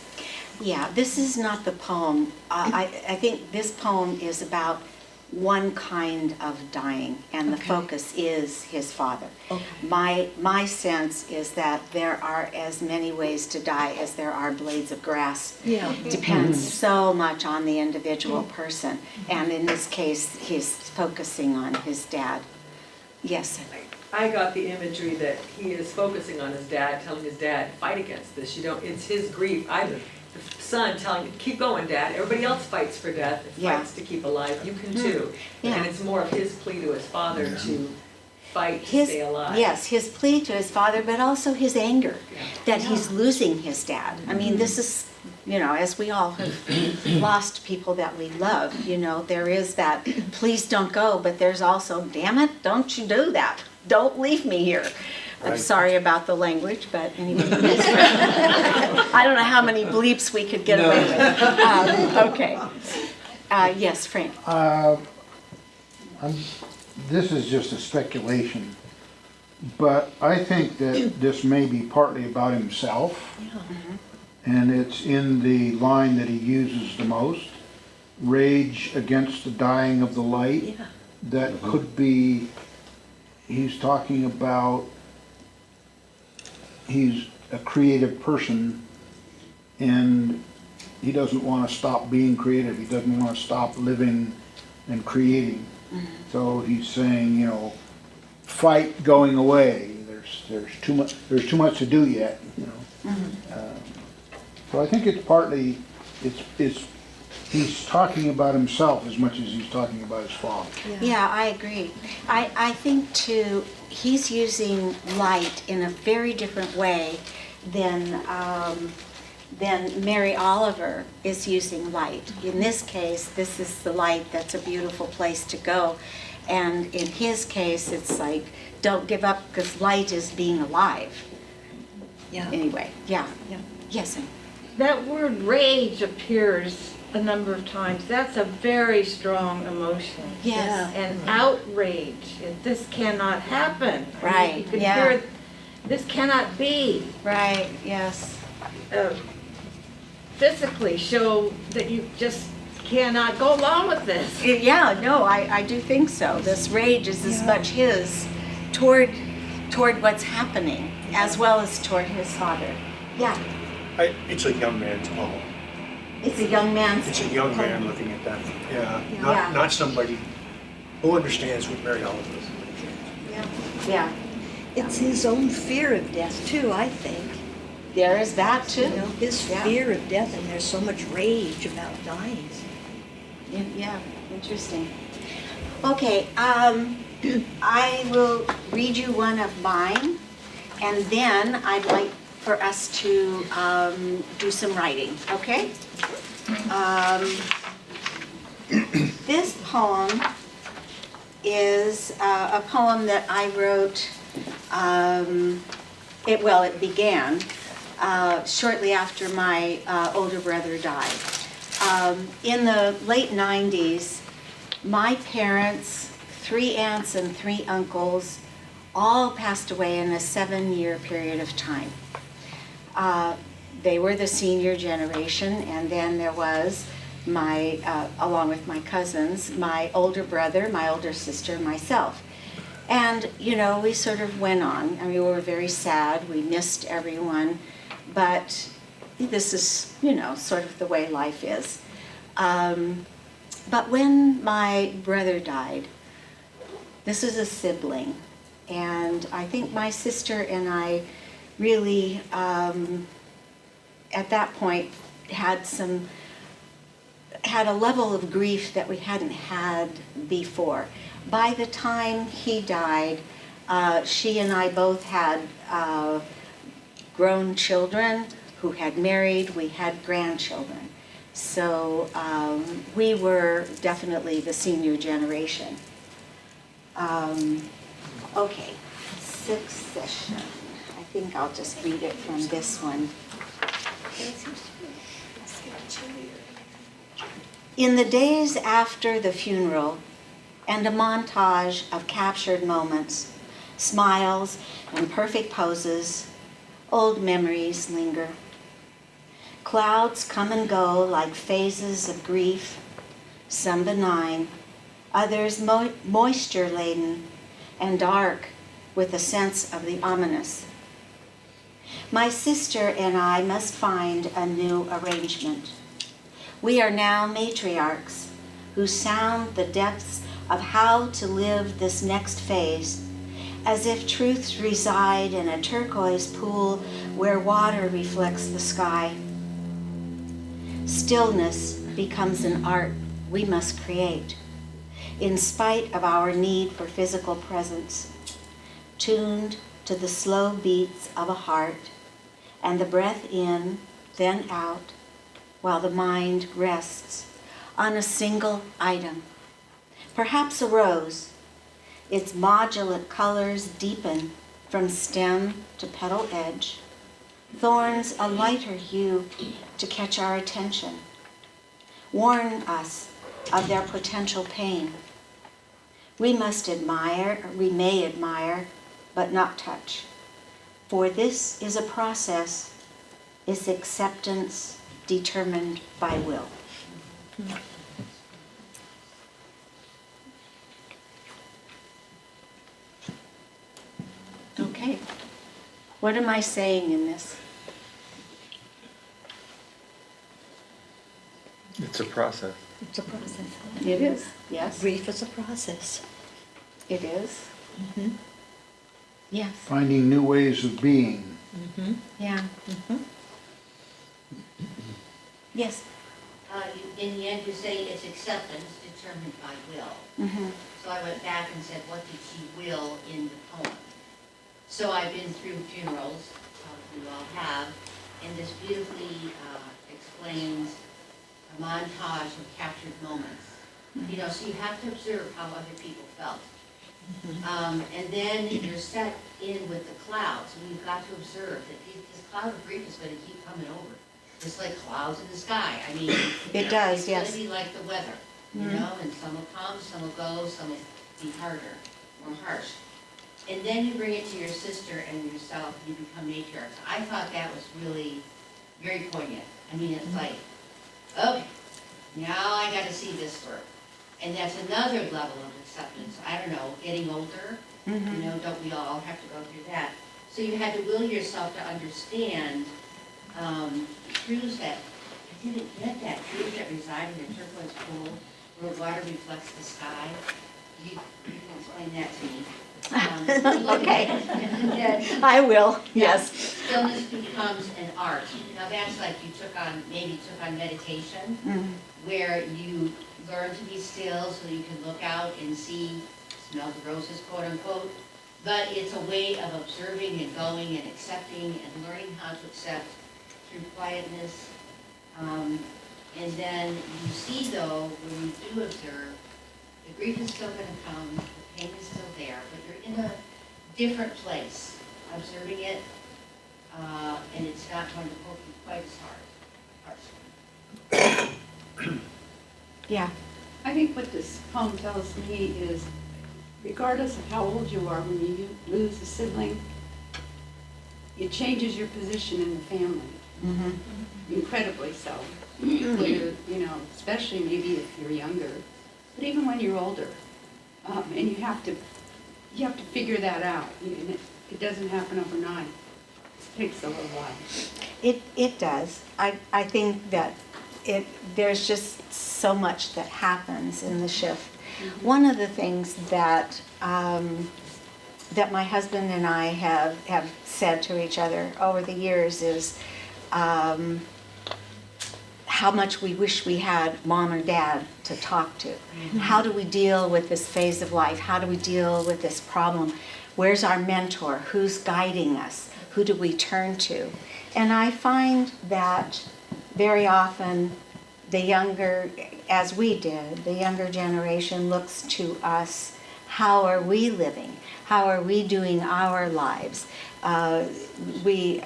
Yeah, this is not the poem. I think this poem is about one kind of dying, and the focus is his father. Okay. My sense is that there are as many ways to die as there are blades of grass. Yeah. Depends so much on the individual person, and in this case, he's focusing on his dad. Yes. I got the imagery that he is focusing on his dad, telling his dad, fight against this. It's his grief. The son telling him, keep going, Dad. Everybody else fights for death, fights to keep alive. You can too. Yeah. And it's more of his plea to his father to fight to stay alive. Yes, his plea to his father, but also his anger that he's losing his dad. I mean, this is, as we all have lost people that we love, there is that, please don't go, but there's also, damn it, don't you do that. Don't leave me here. I'm sorry about the language, but anyway. I don't know how many bleeps we could get away with. Okay. Yes, Frank. This is just a speculation, but I think that this may be partly about himself. And it's in the line that he uses the most, rage against the dying of the light. That could be, he's talking about, he's a creative person and he doesn't want to stop being creative. He doesn't want to stop living and creating. So he's saying, you know, fight going away. There's too much to do yet. You know. So I think it's partly he's talking about himself as much as he's talking about his father. Yeah, I agree. I think too, he's using light in a very different way than Mary Oliver is using light. In this case, this is the light that's a beautiful place to go. And in his case, it's like, don't give up because light is being alive. Yeah. Anyway, yeah. Yes, Ann. That word rage appears a number of times. That's a very strong emotion. Yes. And outrage. This cannot happen. Right, You can yeah. hear, this cannot be. Right, yes. Physically show that you just cannot go along with this. Yeah, no, I do think so. This rage is as much his toward what's happening as well as toward his father. Yeah. It's a young man's poem. It's a young man's. It's a young man looking at that. Yeah, Yeah. not somebody who understands what Mary Oliver is. Yeah. It's his own fear of death too, I think. There is that too. You know, his fear of death, and there's so much rage about dying. Yeah, interesting. Okay, I will read you one of mine, and then I'd like for us to do some writing, okay? This poem is a poem that I wrote, it began shortly after my older brother died. In the late 90s, my parents, 3 aunts and 3 uncles, all passed away in a 7-year period of time. They were the senior generation, and then there was my, along with my cousins, my older brother, my older sister, myself. And, you know, we sort of went on. I mean, we were very sad. We missed everyone. But this is, you know, sort of the way life is. But when my brother died, this is a sibling. And I think my sister and I really, at that point, had a level of grief that we hadn't had before. By the time he died, she and I both had grown children who had married. We had grandchildren. So we were definitely the senior generation. Okay, succession. I think I'll just read it from this one. In the days after the funeral, and a montage of captured moments, smiles and perfect poses, old memories linger. Clouds come and go like phases of grief, some benign, others moisture-laden and dark with a sense of the ominous. My sister and I must find a new arrangement. We are now matriarchs who sound the depths of how to live this next phase, as if truths reside in a turquoise pool where water reflects the sky. Stillness becomes an art we must create, in spite of our need for physical presence, tuned to the slow beats of a heart, and the breath in, then out, while the mind rests on a single item. Perhaps a rose. Its modulate colors deepen from stem to petal edge. Thorns a lighter hue to catch our attention. Warn us of their potential pain. We may admire, but not touch. For this is a process, is acceptance determined by will. Okay, what am I saying in this? It's a process. It's a process. It is, yes. Grief is a process. It is. Mm-hmm. Yes. Finding new ways of being. Mm-hmm. Yeah. Mm-hmm. Yes. In the end, you say it's acceptance determined by will. Mm-hmm. So I went back and said, what did she will in the poem? So I've been through funerals, we all have, and this beautifully explains a montage of captured moments. You know, so you have to observe how other people felt. And then you're set in with the clouds, and you've got to observe that this cloud of grief is going to keep coming over. Just like clouds in the sky. I mean, It does, it's yes. going to be like the weather, you know, and some will come, some will go, some will be harder, more harsh. And then you bring it to your sister and yourself, and you become matriarchs. I thought that was really very poignant. I mean, it's like, okay, now I got to see this through. And that's another level of acceptance. I don't know, getting older, you know, don't we all have to go through that? So you had to will yourself to understand truths that, I didn't get that, truths that reside in a turquoise pool where water reflects the sky. You can explain that to me. Okay. I will, yes. Stillness becomes an art. Now that's like you maybe took on meditation, where you learn to be still so you can look out and see, smell the roses, quote unquote. But it's a way of observing and going and accepting and learning how to accept through quietness. And then you see though, when you do observe, the grief is still going to come, the pain is still there, but you're in a different place, observing it, and it's not going to poke you quite as hard. Yeah. I think what this poem tells me is, regardless of how old you are, when you lose a sibling, it changes your position in the family, incredibly so. Whether, you know, especially maybe if you're younger, but even when you're older, and you have to figure that out. And it doesn't happen overnight. It takes a little while. It does. I think that there's just so much that happens in the shift. One of the things that that my husband and I have said to each other over the years is how much we wish we had mom or dad to talk to. How do we deal with this phase of life? How do we deal with this problem? Where's our mentor? Who's guiding us? Who do we turn to? And I find that very often the younger, as we did, the younger generation looks to us. How are we living? How are we doing our lives? We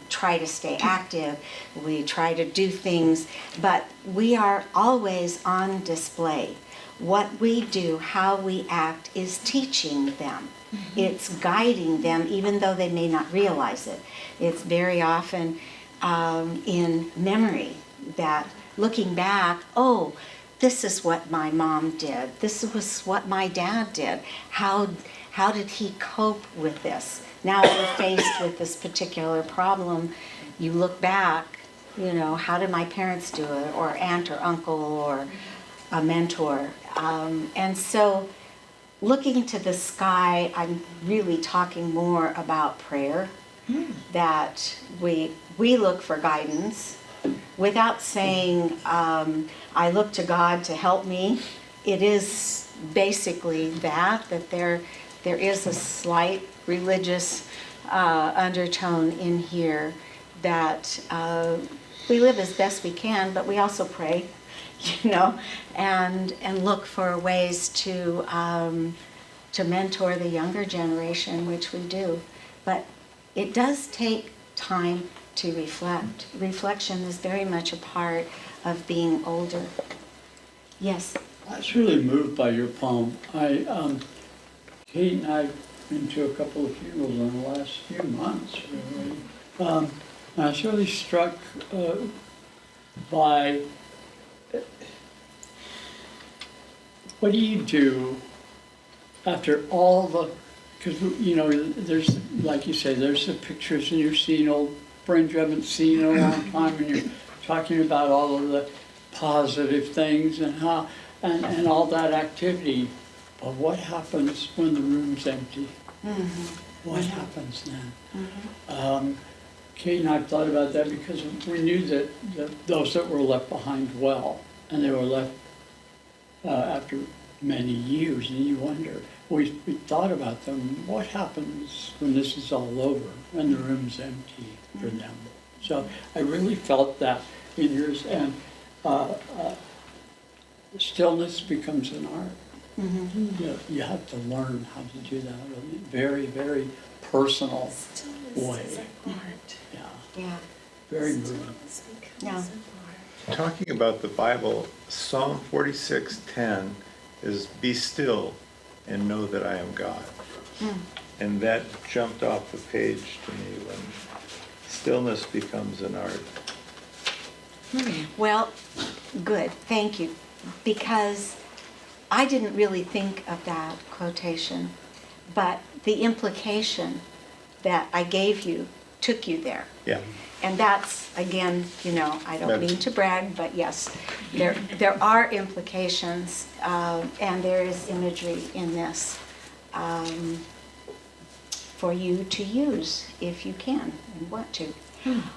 try to stay active, we try to do things, but we are always on display. What we do, how we act, is teaching them. It's guiding them, even though they may not realize it. It's very often in memory that looking back, oh, this is what my mom did. This was what my dad did. How did he cope with this? Now we're faced with this particular problem. You look back, you know, how did my parents do it? Or aunt or uncle or a mentor. And so looking to the sky, I'm really talking more about prayer, that we look for guidance without saying, I look to God to help me. It is basically that there is a slight religious undertone in here, that we live as best we can, but we also pray, you know, and look for ways to mentor the younger generation, which we do. But it does take time to reflect. Reflection is very much a part of being older. Yes. I was really moved by your poem. Kate and I've been to a couple of funerals in the last few months, really. I was really struck by what do you do after all the, because, you know, there's, like you say, there's the pictures and you're seeing old friends you haven't seen in a long time and you're talking about all of the positive things and how, and all that activity. But what happens when the room's empty? Mm-hmm. What happens then? Mm-hmm. Kate and I thought about that because we knew that those that were left behind well, and they were left after many years, and you wonder, we thought about them, what happens when this is all over, when the room's empty for them? So I really felt that in yours, and stillness becomes an art. You have to learn how to do that in a very, very personal way. Yeah. Very moving. Yeah. Talking about the Bible, Psalm 46:10 is "Be still and know that I am God." And that jumped off the page to me when stillness becomes an art. Well, good, thank you. Because I didn't really think of that quotation, but the implication that I gave you took you there. Yeah. And that's, again, you know, I don't mean to brag, but yes, there are implications, and there is imagery in this for you to use if you can and want to.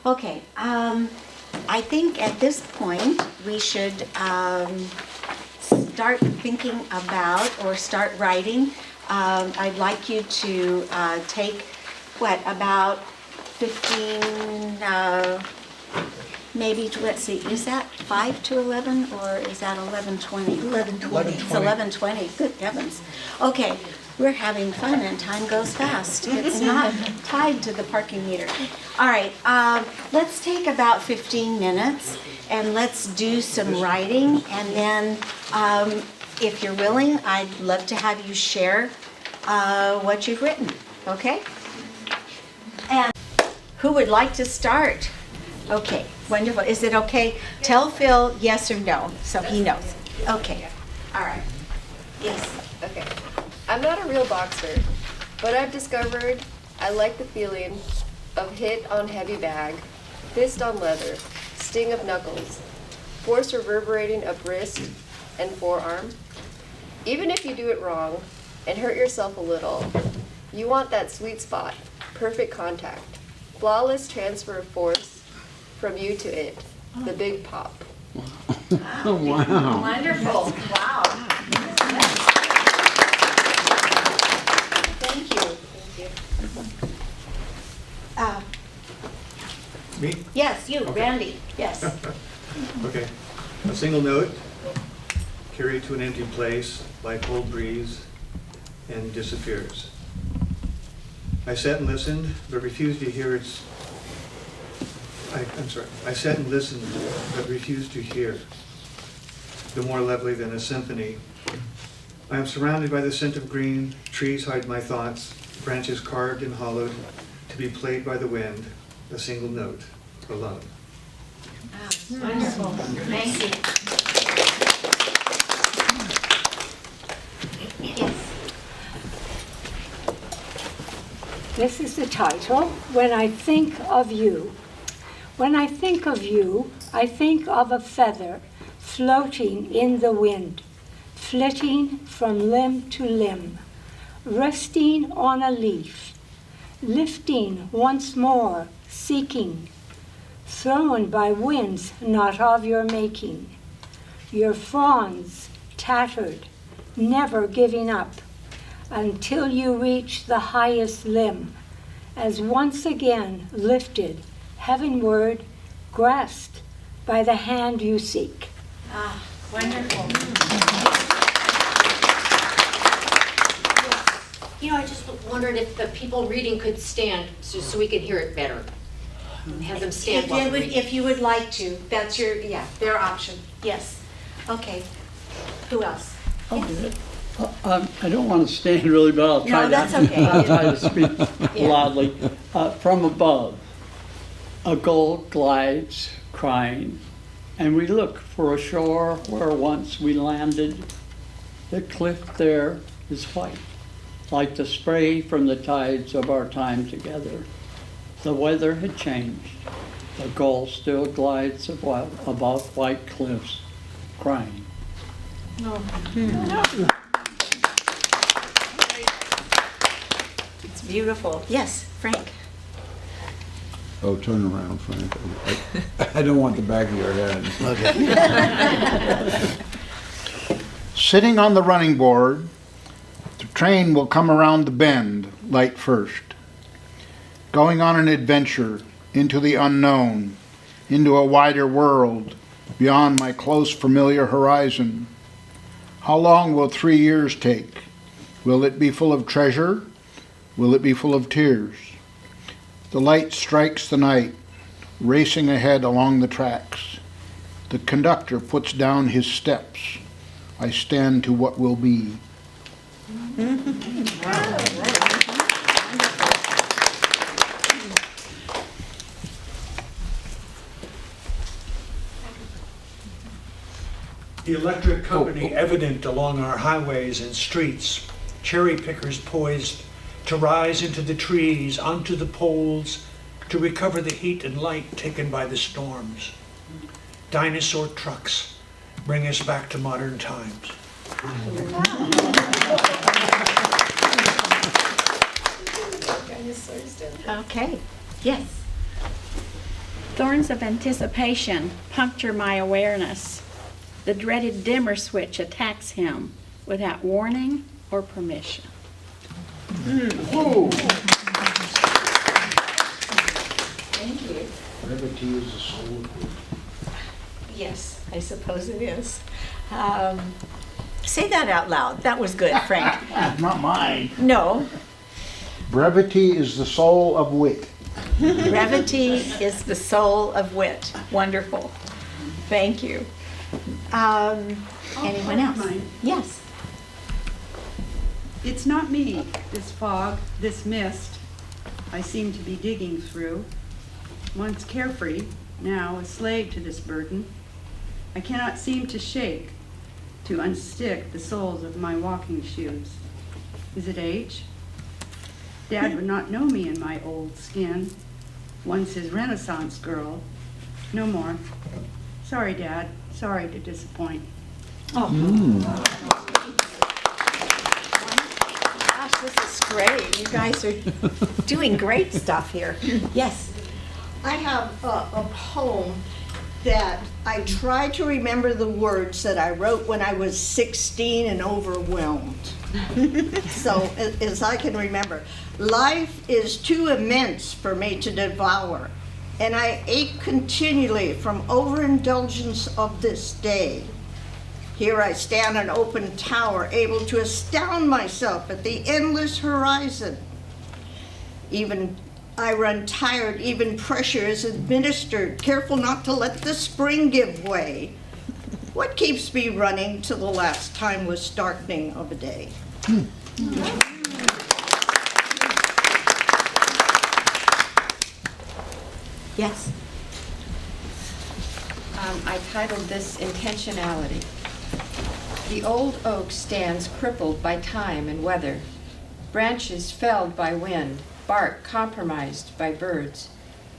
Okay, I think at this point we should start thinking about or start writing. I'd like you to take, about 15, maybe, let's see, is that 5 to 11 or is that 11:20? 11:20. It's 11:20, good heavens. Okay, we're having fun and time goes fast. It's not tied to the parking meter. All right, let's take about 15 minutes and let's do some writing, and then if you're willing, I'd love to have you share what you've written, okay? And who would like to start? Okay, wonderful. Is it okay? Tell Phil yes or no, so he knows. Okay, all right. Yes. Okay. I'm not a real boxer, but I've discovered I like the feeling of hit on heavy bag, fist on leather, sting of knuckles, force reverberating up wrist and forearm. Even if you do it wrong and hurt yourself a little, you want that sweet spot, perfect contact, flawless transfer of force from you to it, the big pop. Oh, wow. Wonderful. Wow. Thank you. Thank you. Me? Yes, you, Okay. Randy, yes. Okay. A single note, carried to an empty place, like cold breeze, and disappears. I sat and listened, but refused to hear its... I'm sorry. I sat and listened, but refused to hear. The more lovely than a symphony. I am surrounded by the scent of green, trees hide my thoughts, branches carved and hollowed, to be played by the wind, a single note, alone. Wonderful. Thank you. Yes. This is the title, When I Think of You. When I think of you, I think of a feather floating in the wind, flitting from limb to limb, resting on a leaf, lifting once more, seeking, thrown by winds not of your making, your fronds tattered, never giving up, until you reach the highest limb, as once again lifted heavenward, grasped by the hand you seek. Ah, wonderful. You know, I just wondered if the people reading could stand so we could hear it better. Have them stand while we read. If you would like to, that's your, their option. Yes. Okay. Who else? I'll do it. I don't want to stand really, but I'll try No, that's to, okay. I'll try to speak Yeah. loudly. From above, a gull glides crying, and we look for a shore where once we landed. The cliff there is white, like the spray from the tides of our time together. The weather had changed. The gull still glides above white cliffs, crying. It's beautiful. Yes, Frank. Oh, turn around, Frank. I don't want the back of your head. Sitting on the running board, the train will come around the bend, light first. Going on an adventure into the unknown, into a wider world, beyond my close familiar horizon. How long will 3 years take? Will it be full of treasure? Will it be full of tears? The light strikes the night, racing ahead along the tracks. The conductor puts down his steps. I stand to what will be. The electric company evident along our highways and streets, cherry pickers poised to rise into the trees, onto the poles, to recover the heat and light taken by the storms. Dinosaur trucks bring us back to modern times. Okay, yes. Thorns of anticipation puncture my awareness. The dreaded dimmer switch attacks him without warning or permission. Thank you. Brevity is the soul of wisdom. Yes, I suppose it is. Say that out loud. That was good, Frank. Not mine. No, Brevity is the soul of wit. brevity is the soul of wit. Wonderful. Thank you. Anyone else? Mine. Yes. It's not me, this fog, this mist I seem to be digging through. Once carefree, now a slave to this burden. I cannot seem to shake, to unstick the soles of my walking shoes. Is it age? Dad would not know me in my old skin. Once his Renaissance girl. No more. Sorry, Dad. Sorry to disappoint. Gosh, this is great. You guys are doing great stuff here. Yes. I have a poem that I try to remember the words that I wrote when I was 16 and overwhelmed. So, as I can remember, life is too immense for me to devour, and I ache continually from overindulgence of this day. Here I stand an open tower, able to astound myself at the endless horizon. Even I run tired, even pressure is administered, careful not to let the spring give way. What keeps me running till the last time was darkening of a day? Yes. I titled this Intentionality. The old oak stands crippled by time and weather, branches felled by wind, bark compromised by birds,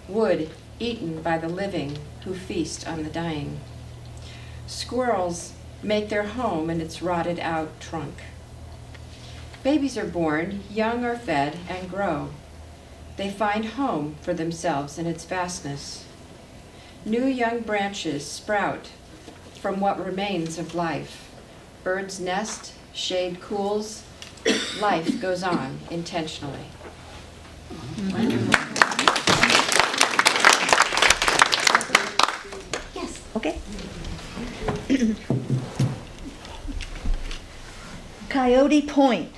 wood eaten by the living who feast on the dying. Squirrels make their home in its rotted out trunk. Babies are born, young are fed, and grow. They find home for themselves in its vastness. New young branches sprout from what remains of life. Birds nest, shade cools, life goes on intentionally. Yes. Okay. Coyote Point.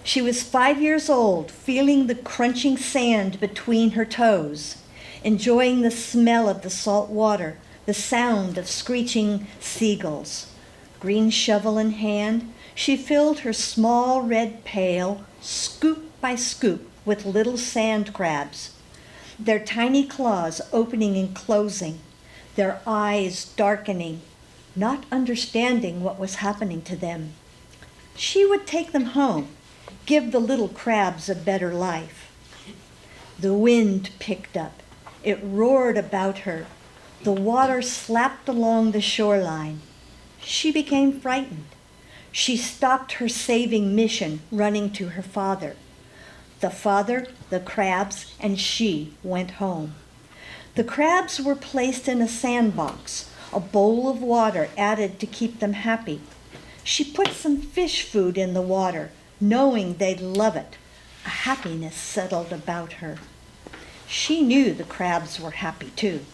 She was 5 years old, feeling the crunching sand between her toes, enjoying the smell of the salt water, the sound of screeching seagulls. Green shovel in hand, she filled her small red pail, scoop by scoop, with little sand crabs, their tiny claws opening and closing, their eyes darkening, not understanding what was happening to them. She would take them home, give the little crabs a better life. The wind picked up. It roared about her. The water slapped along the shoreline. She became frightened. She stopped her saving mission, running to her father. The father, the crabs, and she went home. The crabs were placed in a sandbox, a bowl of water added to keep them happy. She put some fish food in the water, knowing they'd love it. A happiness settled about her. She knew the crabs were happy too.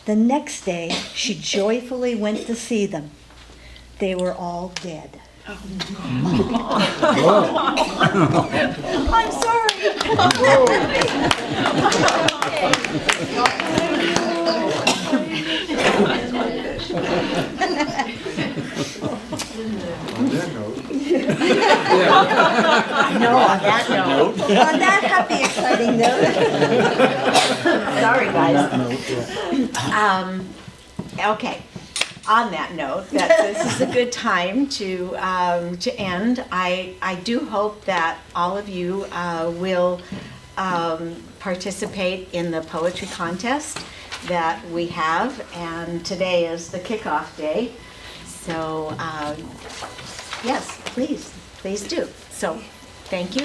The next day, she joyfully went to see them. They were all dead. I'm sorry. On that note. No, on that note. On that happy, exciting note. Sorry, guys. Okay. On that note, that this is a good time to end. I do hope that all of you will participate in the poetry contest that we have, and today is the kickoff day. So yes, please do. So thank you.